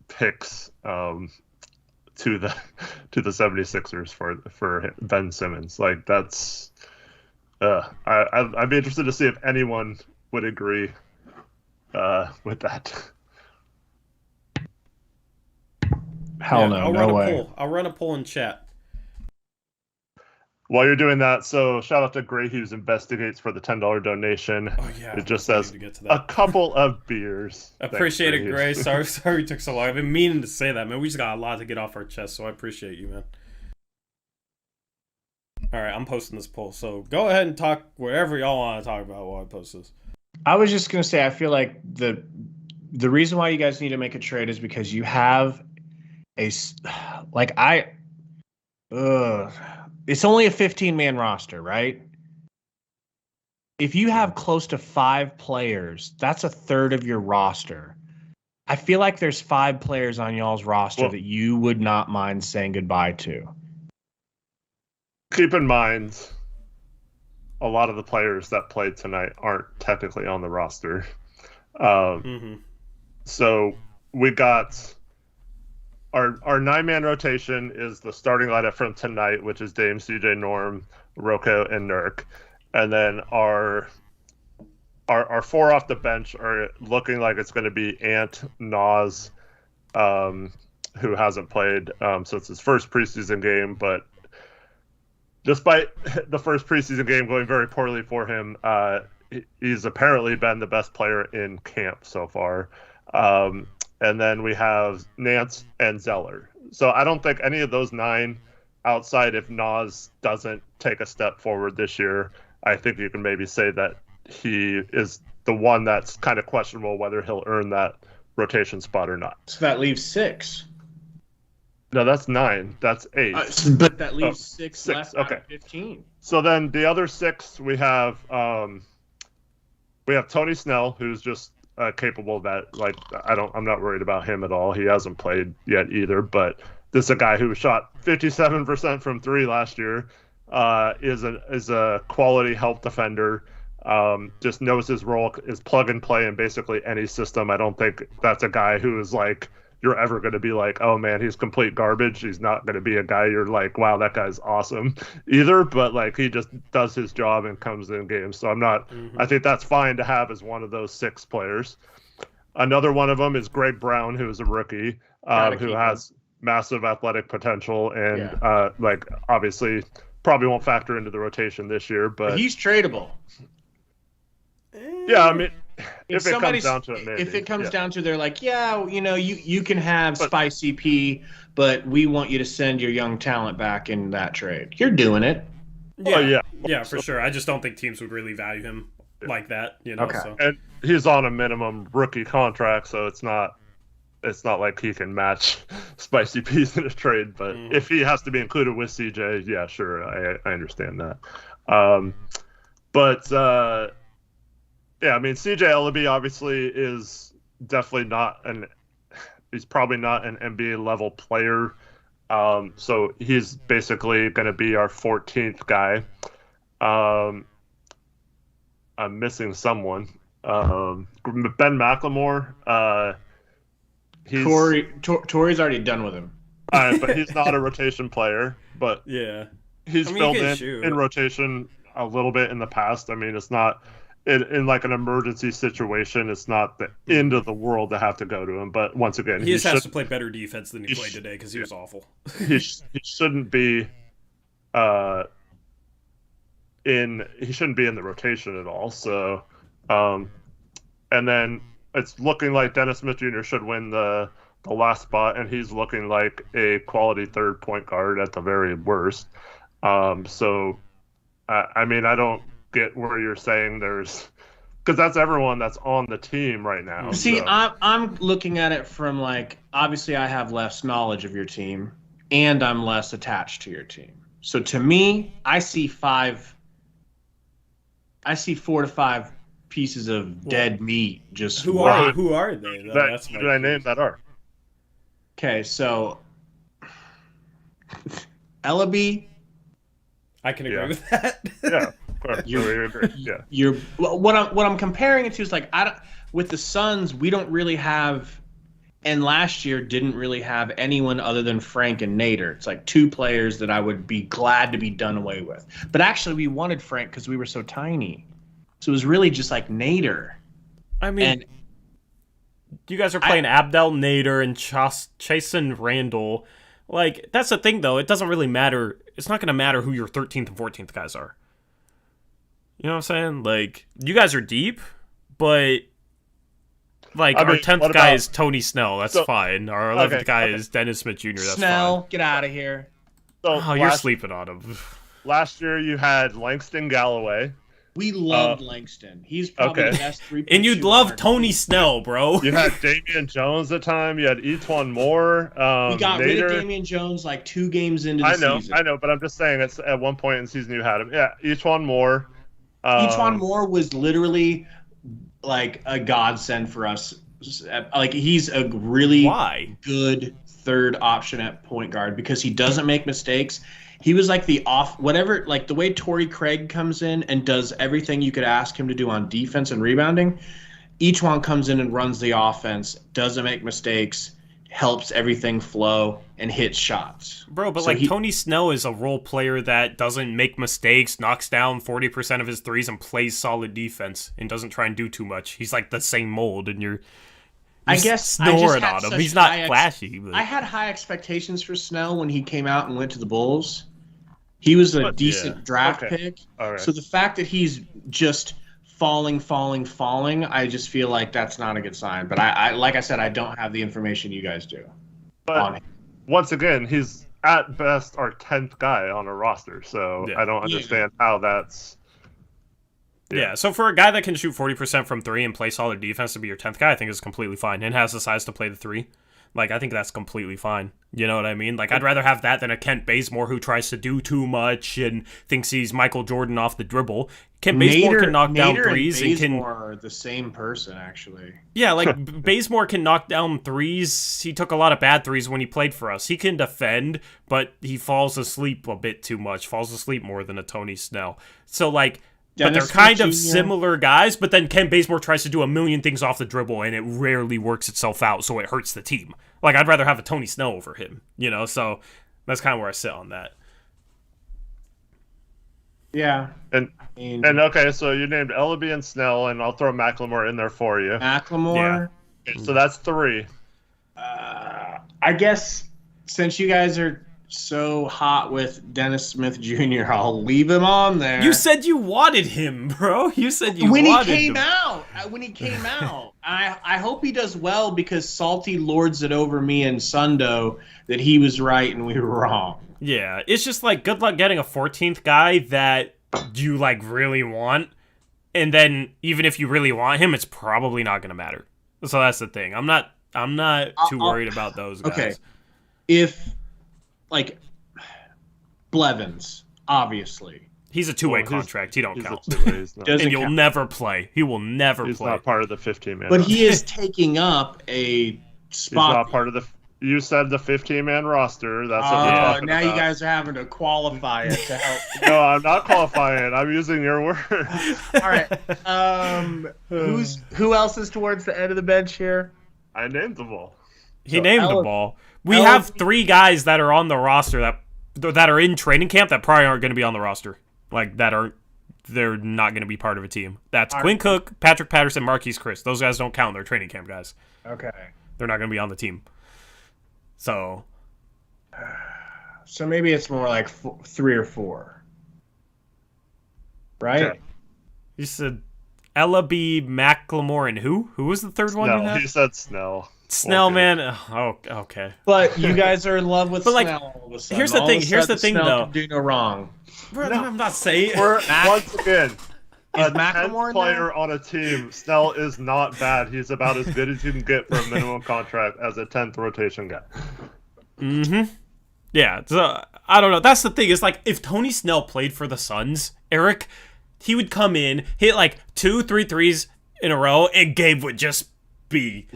picks to the 76ers for Ben Simmons? Like, that's I'd be interested to see if anyone would agree with that. Hell no, no way. I'll run a poll in chat. While you're doing that, so shout out to Gray Hughes Investigates for the $10 donation. Oh yeah, it just says a couple of beers. Appreciate it, Gray. Sorry it took so long. I've been meaning to say that, man. We just got a lot to get off our chest, so I appreciate you, man. All right, I'm posting this poll, so go ahead and talk whatever y'all want to talk about while I post this. I was just gonna say, I feel like the reason why you guys need to make a trade is because you have it's only a 15-man roster, right? If you have close to 5 players, that's a third of your roster. I feel like there's 5 players on y'all's roster that you would not mind saying goodbye to. Keep in mind, a lot of the players that played tonight aren't technically on the roster. So we got our 9-man rotation is the starting lineup from tonight, which is Dame, CJ, Norm, Rocco, and Nurk. And then our 4 off the bench are looking like it's going to be Ant, Nas, who hasn't played since his first preseason game, but despite the first preseason game going very poorly for him, he's apparently been the best player in camp so far. And then we have Nance and Zeller. So I don't think any of those 9, outside if Nas doesn't take a step forward this year, I think you can maybe say that he is the one that's kind of questionable whether he'll earn that rotation spot or not. So that leaves 6. No, that's 9. That's 8. But that leaves 6 left out of 15. So then the other 6, we have Tony Snell, who's just capable of that. Like, I'm not worried about him at all. He hasn't played yet either, but this is a guy who shot 57% from 3 last year. Is a quality help defender. Just knows his role, is plug and play in basically any system. I don't think that's a guy who is like you're ever going to be like, oh man, he's complete garbage. He's not going to be a guy you're like, wow, that guy's awesome either. But like, he just does his job and comes in games. So I'm not. I think that's fine to have as one of those 6 players. Another one of them is Greg Brown, who is a rookie, who has massive athletic potential and like obviously probably won't factor into the rotation this year, but he's tradable. Yeah, I mean, if it comes down to it, maybe. If it comes down to, they're like, yeah, you can have Spicy P, but we want you to send your young talent back in that trade. You're doing it. Yeah, for sure. I just don't think teams would really value him like that. Okay. So. And he's on a minimum rookie contract, so it's not like he can match Spicy P's in a trade. But if he has to be included with CJ, yeah, sure, I understand that. Yeah, I mean, CJ Ellaby obviously is definitely he's probably not an NBA level player. So he's basically going to be our 14th guy. I'm missing someone. Ben McLemore. Torrey's already done with him. But he's not a rotation player. But yeah, he's filled in rotation a little bit in the past. I mean, it's not in like an emergency situation. It's not the end of the world to have to go to him. But once again, he just has to play better defense than he played today because he was awful. he shouldn't be. He shouldn't be in the rotation at all. So, and then it's looking like Dennis Smith Jr. should win the last spot, and he's looking like a quality third point guard at the very worst. So, I mean, I don't get where you're saying because that's everyone that's on the team right now. See, so. I'm looking at it from like, obviously I have less knowledge of your team, and I'm less attached to your team. So to me, I see 4 to 5 pieces of dead meat. Just who are they? That's who I named that are. Okay, so Ellaby. I can agree with that. Yeah, of course. You agree. Yeah. What I'm comparing it to is like with the Suns, we don't really have, and last year didn't really have anyone other than Frank and Nader. It's like 2 players that I would be glad to be done away with. But actually, we wanted Frank because we were so tiny. So it was really just like Nader. I mean, you guys are playing Abdel Nader and Chasen Randall. Like, that's the thing, though. It doesn't really matter. It's not going to matter who your 13th and 14th guys are. You know what I'm saying? Like, you guys are deep, but like, our 10th guy is Tony Snell. That's fine. Our 11th guy is Dennis Smith Jr. That's Snell, fine. Get out of here. So you're sleeping on him. Last year, you had Langston Galloway. We loved Langston. He's probably the best 3-point And you'd love Tony Snell, bro. You had Damian Jones at the time. You had Etwan Moore. We got rid of Damian Jones like 2 games into the season. I know, but I'm just saying it's at one point in the season you had him. Yeah, Etwan Moore. Etwan Moore was literally like a godsend for us. Like, he's a really good third option at point guard because he doesn't make mistakes. He was like the way Torrey Craig comes in and does everything you could ask him to do on defense and rebounding. Each one comes in and runs the offense, doesn't make mistakes, helps everything flow, and hits shots. Bro, but Tony Snell is a role player that doesn't make mistakes, knocks down 40% of his threes, and plays solid defense, and doesn't try and do too much. He's like the same mold, and you're snoring on him. He's not flashy. But... I had high expectations for Snell when he came out and went to the Bulls. He was a decent draft pick. Right. So the fact that he's just falling, I just feel like that's not a good sign. But I like I said, I don't have the information you guys do. But once again, he's at best our 10th guy on a roster. So I don't understand how that's... Yeah, so for a guy that can shoot 40% from 3 and play solid defense to be your 10th guy, I think is completely fine. And has the size to play the 3. Like, I think that's completely fine. You know what I mean? Like, I'd rather have that than a Kent Bazemore who tries to do too much and thinks he's Michael Jordan off the dribble. Kent Bazemore can knock down threes and Bazemore are the same person, actually. Yeah, like, Bazemore can knock down threes. He took a lot of bad threes when he played for us. He can defend, but he falls asleep a bit too much. Falls asleep more than a Tony Snell. So, like... But they're kind of similar guys, but then Ken Bazemore tries to do a million things off the dribble, and it rarely works itself out, so it hurts the team. Like, I'd rather have a Tony Snell over him, you know? So that's kind of where I sit on that. Yeah. And okay, so you named Ellaby and Snell, and I'll throw McLemore in there for you. McLemore? Yeah. Okay, so that's 3. I guess since you guys are so hot with Dennis Smith Jr., I'll leave him on there. You said you wanted him, bro. You said you when wanted he came him. out. When he came out, I hope he does well because Salty lords it over me and Sundo that he was right and we were wrong. Yeah, it's just like good luck getting a 14th guy that you like really want, and then even if you really want him, it's probably not going to matter. So that's the thing. I'm not too worried about those guys. Okay, if like Blevins, obviously. He's a two-way contract. He don't count. And you'll never play. He will never he's play. He's not part of the 15-man. But he is taking up a spot. He's not part of the. You said the 15-man roster. That's what we're talking now about. You guys are having to qualify it to help. No, I'm not qualifying. I'm using your word. All right. Who else is towards the end of the bench here? I named them all. He named them all. We have 3 guys that are on the roster that are in training camp that probably aren't going to be on the roster. Like they're not going to be part of a team. That's Quinn Cook, Patrick Patterson, Marquise Chris. Those guys don't count. They're training camp guys. Okay. They're not going to be on the team. So maybe it's more like 3 or 4. Right? Okay. You said Ella B, McLemore, and who? Who was the third one? No, he said Snell. Snell, man. Oh, okay. But you guys are in love with But, like, Snell all of a sudden. here's the thing. Here's the thing, Snell though. can do no wrong. Bro, I'm not saying. Once again, Is a 10th McLemore player on a team, Snell is not bad. He's about as good as you can get for a minimum contract as a 10th rotation guy. Mm-hmm. Yeah, so, I don't know. That's the thing. Is like if Tony Snell played for the Suns, Eric, he would come in, hit like 2-3 threes in a row, and Gabe would just be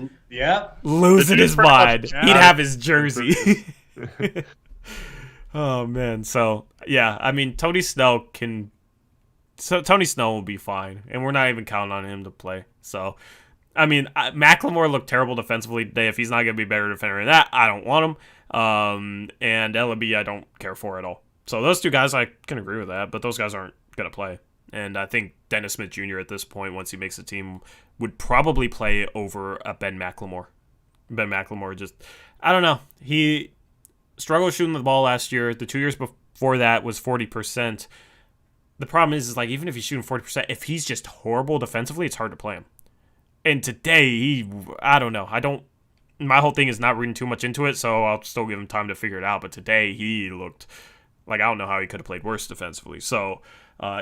losing his mind. He'd have his jersey. Oh man. So yeah, I mean Tony Snell will be fine, and we're not even counting on him to play. So, I mean, McLemore looked terrible defensively today. If he's not going to be better defender than that, I don't want him. And LB, I don't care for at all. So those 2 guys, I can agree with that, but those guys aren't going to play. And I think Dennis Smith Jr. at this point, once he makes the team, would probably play over a Ben McLemore. Ben McLemore just, I don't know. He struggled shooting the ball last year. The 2 years before that was 40%. The problem is like, even if he's shooting 40%, if he's just horrible defensively, it's hard to play him. And today, I don't know. My whole thing is not reading too much into it, so I'll still give him time to figure it out. But today, he looked like, I don't know how he could have played worse defensively. So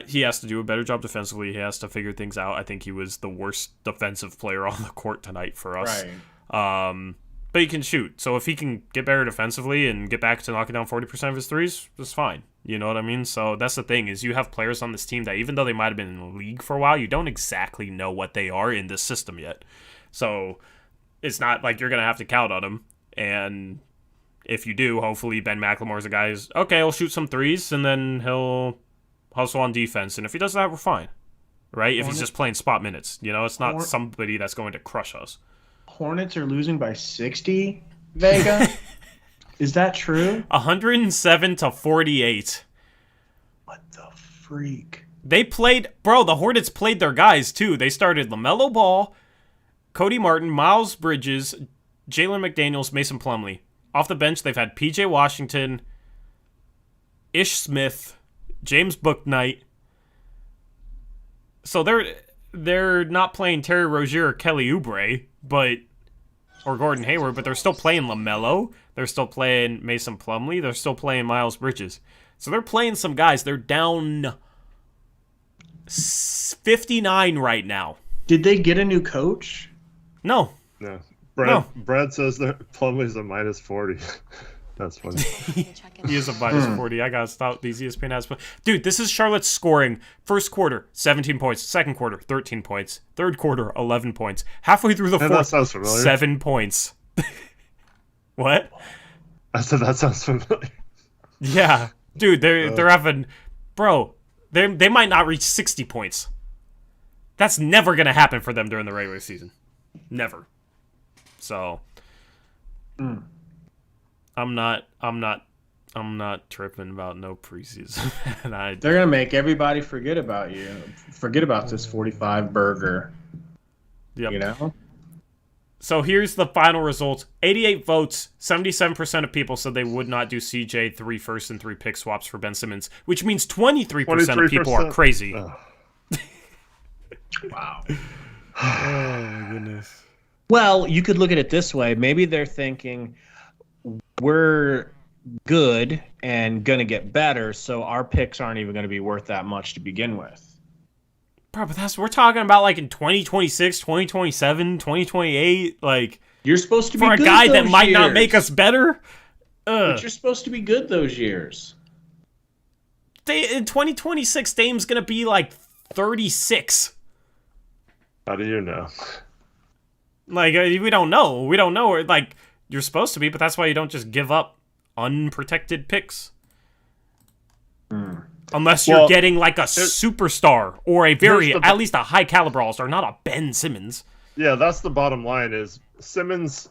he has to do a better job defensively. He has to figure things out. I think he was the worst defensive player on the court tonight for us. Right. But he can shoot. So if he can get better defensively and get back to knocking down 40% of his threes, that's fine. You know what I mean? So that's the thing, is you have players on this team that even though they might have been in the league for a while, you don't exactly know what they are in this system yet. So it's not like you're going to have to count on them. And if you do, hopefully Ben McLemore's a guy who's, okay, he'll shoot some threes and then he'll hustle on defense. And if he does that, we're fine. Right? If he's just playing spot minutes. You know, it's not somebody that's going to crush us. Hornets are losing by 60, Vega? Is that true? 107-48. What the freak? They played, bro, the Hornets played their guys too. They started LaMelo Ball, Cody Martin, Miles Bridges, Jalen McDaniels, Mason Plumlee. Off the bench, they've had PJ Washington, Ish Smith, James Bouknight. So they're not playing Terry Rozier or Kelly Oubre, or Gordon Hayward, but they're still playing LaMelo. They're still playing Mason Plumlee. They're still playing Miles Bridges. So they're playing some guys. They're down 59 right now. Did they get a new coach? No. No. No. Brad says that Plumlee's a minus 40. That's funny. He is a minus 40. I gotta stop these ESPN ads. Dude, this is Charlotte's scoring. First quarter, 17 points. Second quarter, 13 points. Third quarter, 11 points. Halfway through the fourth, that sounds familiar. 7 points. What? I said that sounds familiar. Yeah. Dude, they're having... Bro, they might not reach 60 points. That's never gonna happen for them during the regular season. Never. So... I'm not tripping about no preseason. They're gonna make everybody forget about you. Forget about this 45 burger. Yep. You know? So here's the final results. 88 votes, 77% of people said they would not do CJ 3 first and 3 pick swaps for Ben Simmons, which means 23% of people are crazy. Oh. Wow. Oh, my goodness. Well, you could look at it this way. Maybe they're thinking we're good and going to get better, so our picks aren't even going to be worth that much to begin with. Bro, but we're talking about like in 2026, 2027, 2028, like you're supposed to be for a good guy that might years. not make us better. But you're supposed to be good those years. In 2026, Dame's gonna be like 36. How do you know? Like we don't know. We don't know. Like you're supposed to be, but that's why you don't just give up unprotected picks. Unless you're getting like a superstar or a at least a high caliber all-star, not a Ben Simmons. Yeah, that's the bottom line is Simmons'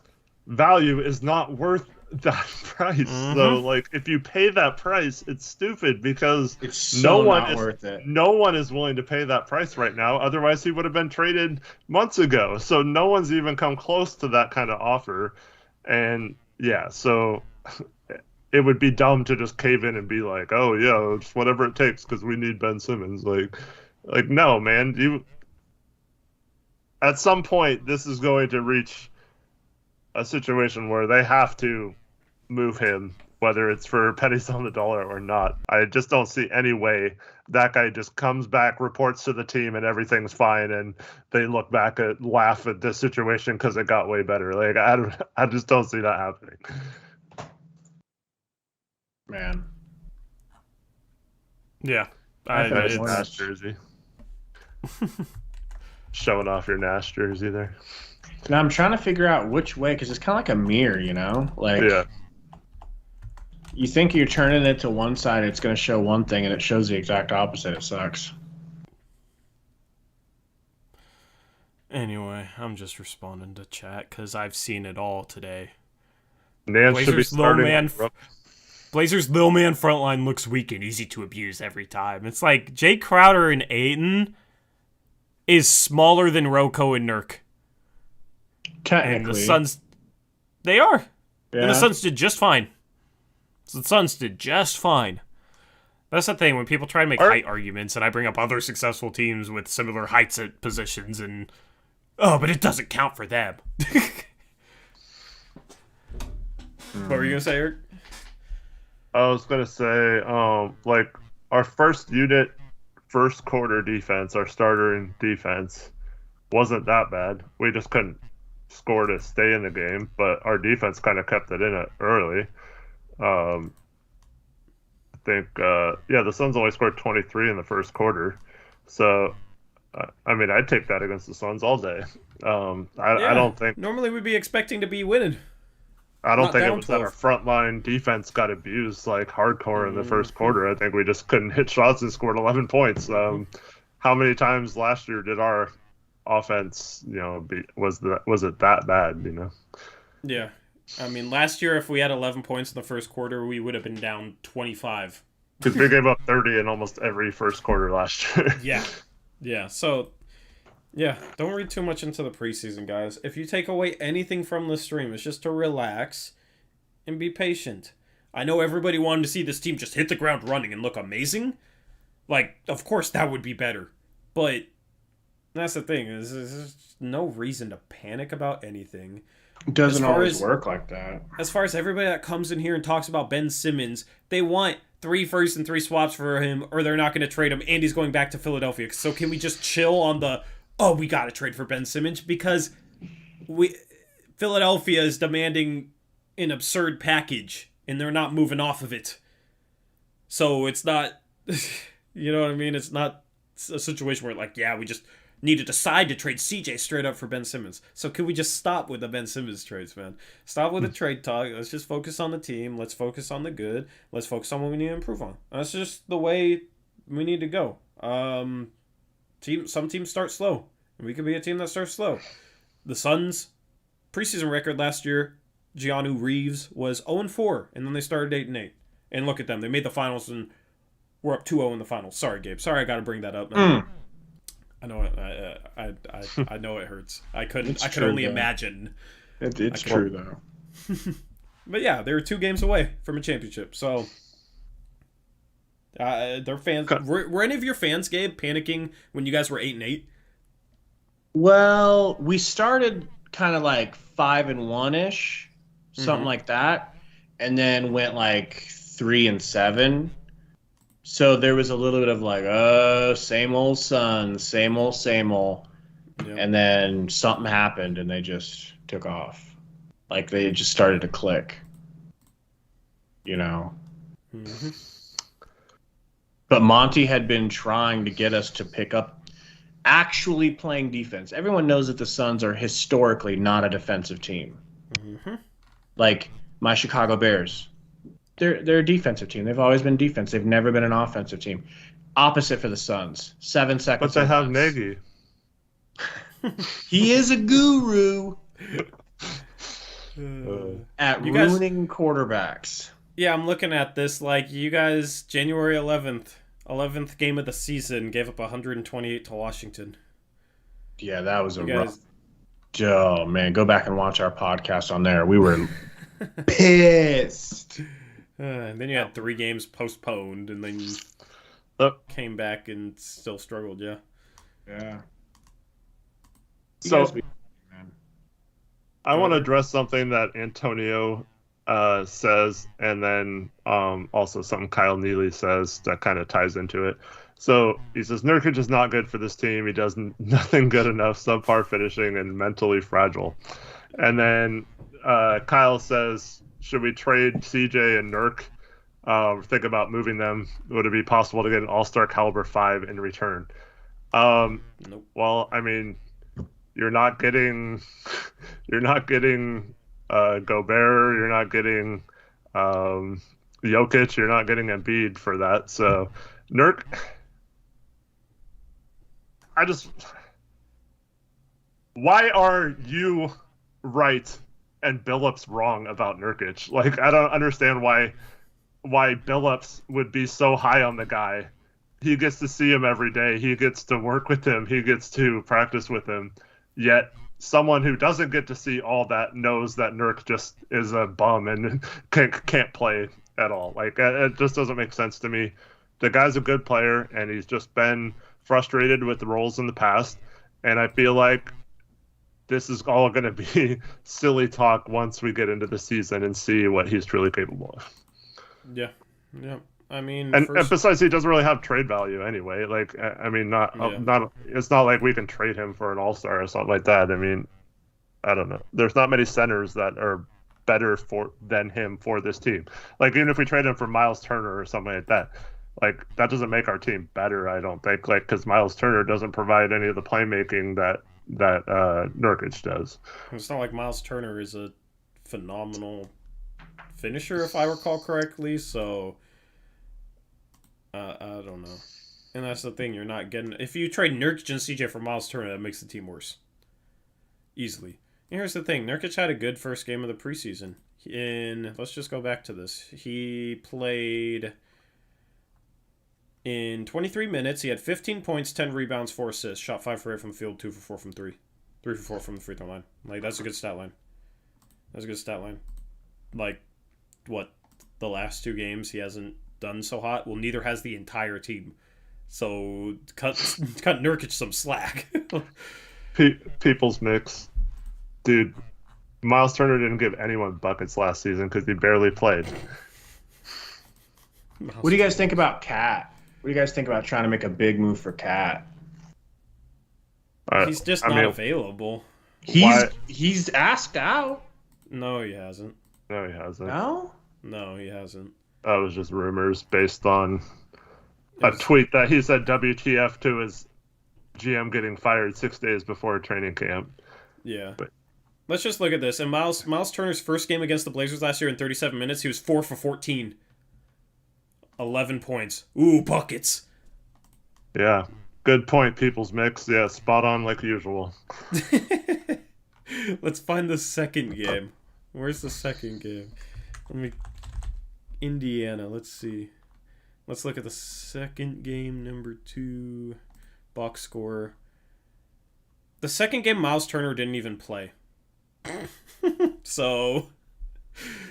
value is not worth that price. Mm-hmm. So, like, if you pay that price, it's stupid because it's so not worth it. No one is willing to pay that price right now. Otherwise, he would have been traded months ago. So no one's even come close to that kind of offer. And, yeah, so... it would be dumb to just cave in and be like, "Oh yeah, it's whatever it takes because we need Ben Simmons." Like no, man. At some point, this is going to reach a situation where they have to move him, whether it's for pennies on the dollar or not. I just don't see any way that guy just comes back, reports to the team, and everything's fine, and they laugh at this situation because it got way better. Like I just don't see that happening. Man. Yeah. Nice Nash jersey. Showing off your Nash jersey there. Now I'm trying to figure out which way, because it's kind of like a mirror, you know? Like, yeah. You think you're turning it to one side, it's going to show one thing, and it shows the exact opposite. It sucks. Anyway, I'm just responding to chat because I've seen it all today. Nance should be starting. Blazers' little man front line looks weak and easy to abuse every time. It's like Jay Crowder and Ayton is smaller than Rocco and Nurk. Technically. And the Suns, they are. Yeah. And the Suns did just fine. That's the thing, when people try to make height arguments, and I bring up other successful teams with similar heights at positions, and, but it doesn't count for them. What were you going to say, Eric? I was going to say, like, our first quarter defense, our starter in defense, wasn't that bad. We just couldn't score to stay in the game, but our defense kind of kept it in it early. I think, the Suns only scored 23 in the first quarter. So, I'd take that against the Suns all day. I don't think... Normally we'd be expecting to be winning. I don't think it was that our frontline defense got abused like hardcore in the first quarter. I think we just couldn't hit shots and scored 11 points. How many times last year did our offense, was it that bad, Yeah. Last year, if we had 11 points in the first quarter, we would have been down 25. Because we gave up 30 in almost every first quarter last year. Yeah. So, don't read too much into the preseason, guys. If you take away anything from the stream, it's just to relax and be patient. I know everybody wanted to see this team just hit the ground running and look amazing. Like, of course that would be better. But that's the thing, there's no reason to panic about anything. It doesn't always work like that. As far as everybody that comes in here and talks about Ben Simmons, they want 3 first and 3 swaps for him, or they're not going to trade him, and he's going back to Philadelphia. So can we just chill on we got to trade for Ben Simmons? Because Philadelphia is demanding an absurd package, and they're not moving off of it. So it's not, you know what I mean? It's not a situation where we just need to decide to trade CJ straight up for Ben Simmons. So can we just stop with the Ben Simmons trades, man? Stop with the trade talk. Let's just focus on the team. Let's focus on the good. Let's focus on what we need to improve on. That's just the way we need to go. Some teams start slow. We could be a team that starts slow. The Suns' preseason record last year, Keanu Reeves, was 0-4, and then they started 8-8. And look at them. They made the finals, and we're up 2-0 in the finals. Sorry, Gabe. Sorry I got to bring that up. I know it. I know it hurts. I could true, only though. imagine. It's true though. But yeah, they were 2 games away from a championship. So their fans. Were any of your fans, Gabe, panicking when you guys were 8-8? Well, we started kind of like 5-1 ish, something like that, and then went like 3-7. So there was a little bit of like, same old Suns, same old, same old. Yep. And then something happened and they just took off. Like they just started to click. You know? Mm-hmm. But Monty had been trying to get us to pick up actually playing defense. Everyone knows that the Suns are historically not a defensive team. Mm-hmm. Like my Chicago Bears. They're a defensive team. They've always been defense. They've never been an offensive team. Opposite for the Suns. 7 seconds. But they have less. Nagy. He is a guru at You guys- ruining quarterbacks. Yeah, I'm looking at this. Like, you guys, January 11th game of the season, gave up 128 to Washington. Yeah, that was a You rough. guys, Oh man, go back and watch our podcast on there. We were pissed. and then you had 3 games postponed, and then you came back and still struggled. Yeah. Yeah. So man. I want to address something that Antonio says, and then also something Kyle Neely says that kind of ties into it. So he says Nurkic is not good for this team. He does nothing good enough, subpar finishing, and mentally fragile. And then Kyle says, should we trade CJ and Nurk? Think about moving them. Would it be possible to get an all-star caliber 5 in return? Nope. Well, I mean, you're not getting Gobert. You're not getting Jokic. You're not getting Embiid for that. So Nurk, why are you right and Billups wrong about Nurkic? Like, I don't understand why Billups would be so high on the guy. He gets to see him every day. He gets to work with him. He gets to practice with him. Yet someone who doesn't get to see all that knows that Nurk just is a bum and can't play at all. Like, it just doesn't make sense to me. The guy's a good player, and he's just been frustrated with the roles in the past. And I feel like this is all going to be silly talk once we get into the season and see what he's truly capable of. Yeah. Yeah. I mean, and besides, he doesn't really have trade value anyway. Like, I mean, not. It's not like we can trade him for an all-star or something like that. I mean, I don't know. There's not many centers that are better than him for this team. Like, even if we trade him for Miles Turner or something like that, like, that doesn't make our team better, I don't think. Like, because Miles Turner doesn't provide any of the playmaking that Nurkic does. It's not like Miles Turner is a phenomenal finisher, if I recall correctly. So I don't know. And that's the thing, you're not getting... If you trade Nurkic and CJ for Miles Turner, that makes the team worse. Easily. And here's the thing, Nurkic had a good first game of the preseason. Let's just go back to this. He played... In 23 minutes, he had 15 points, 10 rebounds, 4 assists, shot 5 for 8 from the field, 2 for 4 from 3. 3 for 4 from the free throw line. Like, that's a good stat line. Like, what? The last 2 games he hasn't done so hot? Well, neither has the entire team. So, cut Nurkic some slack. People's mix. Dude, Miles Turner didn't give anyone buckets last season because he barely played. What do you guys think about Cat? What do you guys think about trying to make a big move for Cat? He's just not available. He's asked out. No, he hasn't. No, he hasn't. No, he hasn't. That was just rumors based on a tweet that he said WTF to his GM getting fired 6 days before training camp. Yeah. But let's just look at this. And Miles Turner's first game against the Blazers last year in 37 minutes, he was 4 for 14. 11 points. Ooh, buckets. Yeah. Good point, People's Mix. Yeah, spot on like usual. Let's find the second game. Where's the second game? Indiana. Let's see. Let's look at the second game, number 2. Box score. The second game, Miles Turner didn't even play. So...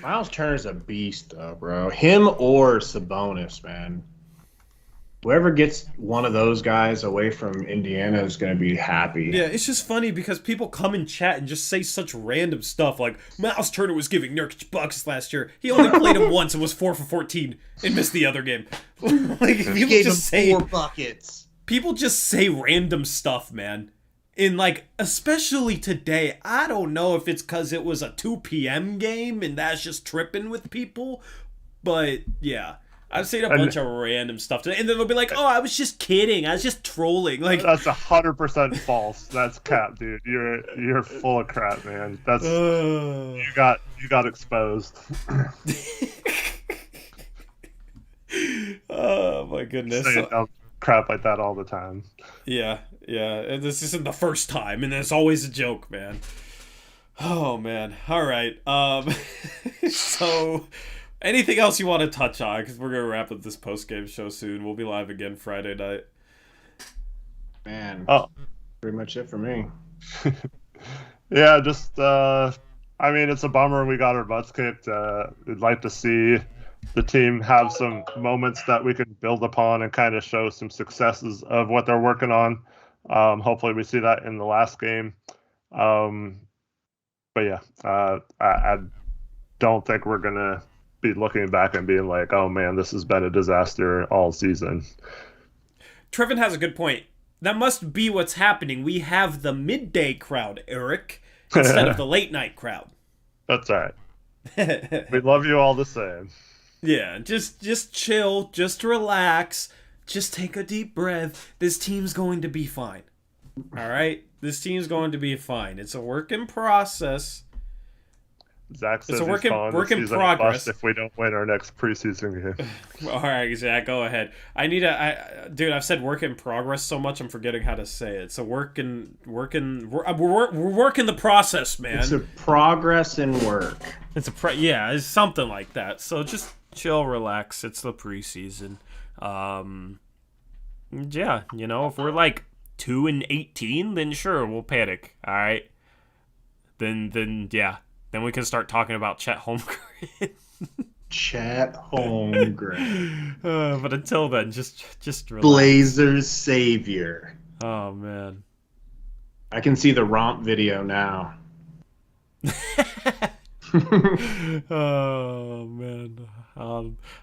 Miles Turner's a beast, though, bro. Him or Sabonis, man. Whoever gets one of those guys away from Indiana is going to be happy. Yeah, it's just funny because people come in chat and just say such random stuff like, Miles Turner was giving Nurkic buckets last year. He only played him once and was 4 for 14 and missed the other game. Like, people Gave just him say 4 buckets. People just say random stuff, man. In, like, especially today, I don't know if it's because it was a 2 p.m. game and that's just tripping with people, but yeah. I've seen a bunch of random stuff today, and then they'll be like, "Oh, I was just kidding. I was just trolling." Like, that's 100% false. That's cap, dude. You're full of crap, man. That's you got exposed. Oh my goodness. Saying dumb crap like that all the time. Yeah. And this isn't the first time, and it's always a joke, man. Oh man. All right. So. Anything else you want to touch on? Because we're going to wrap up this post-game show soon. We'll be live again Friday night. Man. Oh. Pretty much it for me. Yeah, just, I mean, it's a bummer we got our butts kicked. We'd like to see the team have some moments that we can build upon and kind of show some successes of what they're working on. Hopefully we see that in the last game. But yeah, I don't think we're going to be looking back and being like, oh man, this has been a disaster all season. Trevin has a good point. That must be what's happening. We have the midday crowd, Eric, instead of the late night crowd. That's all right. We love you all the same. Yeah, just chill, just relax, just take a deep breath. This team's going to be fine. All right? This team's going to be fine. It's a work in process. Zach says it's a work in progress if we don't win our next preseason game. All right, Zach, go ahead. Dude, I've said work in progress so much I'm forgetting how to say it. It's a we're working the process, man. It's a progress in work. It's it's something like that. So just chill, relax. It's the preseason. Yeah, if we're like 2-18, then sure, we'll panic. All right. Then yeah. Then we can start talking about Chet Holmgren. Chet Holmgren. But until then, just relax. Blazers savior. Oh man, I can see the romp video now. Oh man.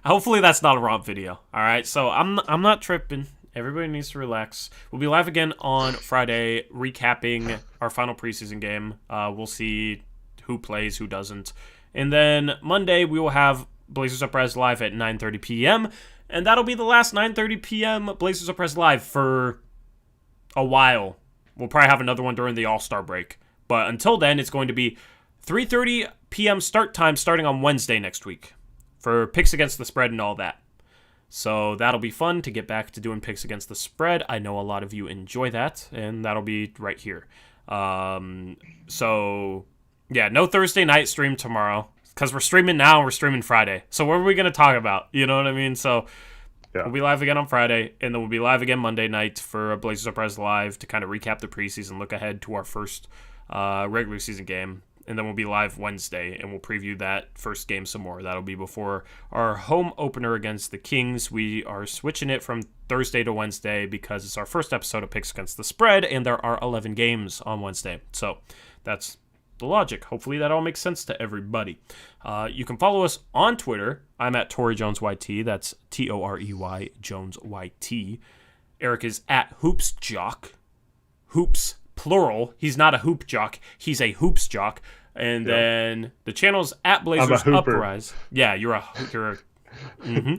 Hopefully that's not a romp video. All right, so I'm not tripping. Everybody needs to relax. We'll be live again on Friday, recapping our final preseason game. We'll see who plays, who doesn't. And then Monday, we will have Blazers Uprise live at 9:30 p.m. And that'll be the last 9:30 p.m. Blazers Uprise live for a while. We'll probably have another one during the All-Star break. But until then, it's going to be 3:30 p.m. start time starting on Wednesday next week for picks against the spread and all that. So that'll be fun to get back to doing picks against the spread. I know a lot of you enjoy that, and that'll be right here. So... yeah, no Thursday night stream tomorrow because we're streaming now and we're streaming Friday. So what are we going to talk about? You know what I mean? So yeah. We'll be live again on Friday, and then we'll be live again Monday night for a Blazers Uprise Live to kind of recap the preseason, look ahead to our first regular season game. And then we'll be live Wednesday, and we'll preview that first game some more. That'll be before our home opener against the Kings. We are switching it from Thursday to Wednesday because it's our first episode of Picks Against the Spread, and there are 11 games on Wednesday. So that's the logic. Hopefully that all makes sense to everybody. You can follow us on Twitter. I'm at Torrey Jones YT. That's Torey Jones YT. Eric is at Hoops Jock. Hoops plural. He's not a hoop jock. He's a hoops jock. And then the channel's at Blazers Uprise. Yeah, you're mm-hmm.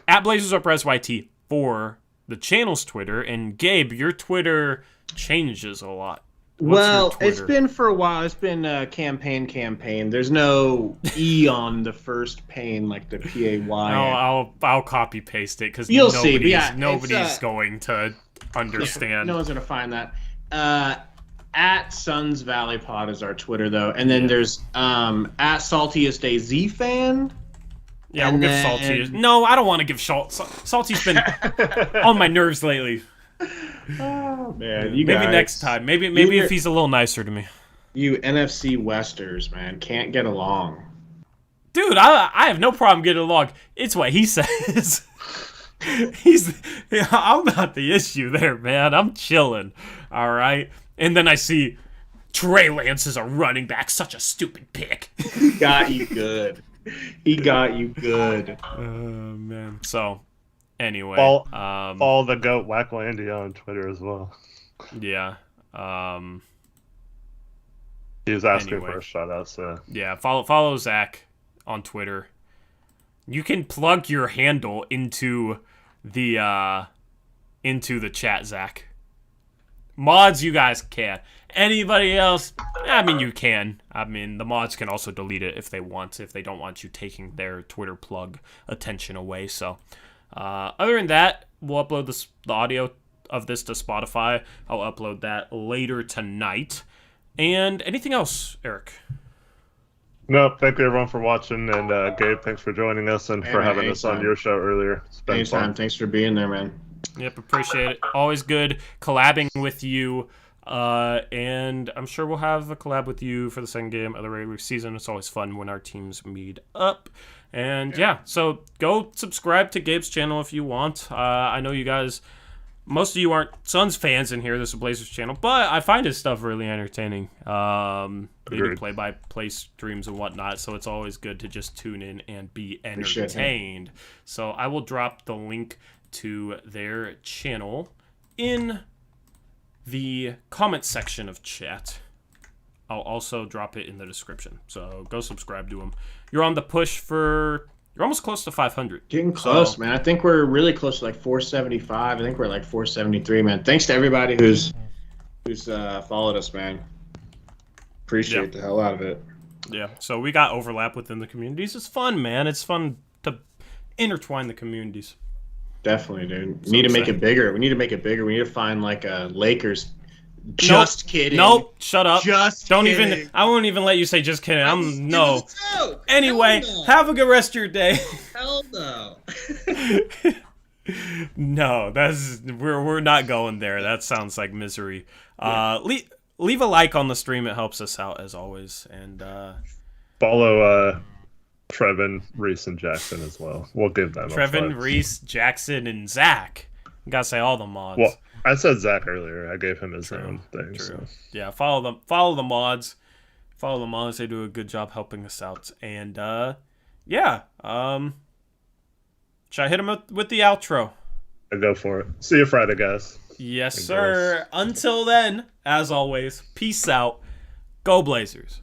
At Blazers Uprise YT for the channel's Twitter. And Gabe, your Twitter changes a lot. Well, it's been for a while. It's been campaign. There's no E on the first pane like the P-A-Y. I'll copy paste it because nobody's going to understand. Yeah, no one's going to find that. At Suns Valley Pod is our Twitter though, and then there's at Saltiest AZ fan. Yeah, we'll give Salty. No, I don't want to give Salty's been on my nerves lately. Oh man, you maybe guys, next time. Maybe if he's a little nicer to me. You NFC Westers, man, can't get along. Dude, I have no problem getting along. It's what he says. I'm not the issue there, man. I'm chilling. All right. And then I see Trey Lance is a running back. Such a stupid pick. He got you good. He got you good. Man. So, anyway. Follow the GOAT Wacklandia on Twitter as well. Yeah. He was asking for a shout out, so. Yeah, follow Zach on Twitter. You can plug your handle into the chat, Zach. Mods, you guys can. Anybody else? I mean, you can. I mean, the mods can also delete it if they want, if they don't want you taking their Twitter plug attention away. So, other than that, we'll upload the audio of this to Spotify. I'll upload that later tonight. And anything else, Eric? No, thank you everyone for watching, and Gabe, thanks for joining us and for having us on your show earlier. It's been fun. Thanks for being there, man. Yep, appreciate it. Always good collabing with you, and I'm sure we'll have a collab with you for the second game of the regular season. It's always fun when our teams meet up. And yeah, so go subscribe to Gabe's channel if you want. I know you guys... Most of you aren't Suns fans in here. This is a Blazers channel, but I find his stuff really entertaining. They do play-by-play streams and whatnot, so it's always good to just tune in and be entertained. So I will drop the link to their channel in the comment section of chat. I'll also drop it in the description. So go subscribe to them. You're on the push for... You're almost close to 500. Getting close, man. I think we're really close to like 475. I think we're like 473, man. Thanks to everybody who's followed us, man. Appreciate the hell out of it. Yeah. So we got overlap within the communities. It's fun, man. It's fun to intertwine the communities. Definitely, dude. We need to make it bigger. We need to find like a Lakers. Just kidding. Nope. Shut up. Don't kidding. Even. I won't even let you say just kidding. No. Anyway, have a good rest of your day. Hell no. No, we're not going there. That sounds like misery. Leave a like on the stream. It helps us out as always. And follow Trevin, Reese, and Jackson as well. We'll give them Trevin, Reese, Jackson, and Zach. You gotta say all the mods. Well, I said Zach earlier. I gave him his own thing. True. So. Yeah, follow the mods. Follow the mods. They do a good job helping us out. And yeah. Should I hit him with the outro? I'll go for it. See you Friday, guys. Yes, sir. Until then, as always, peace out. Go Blazers.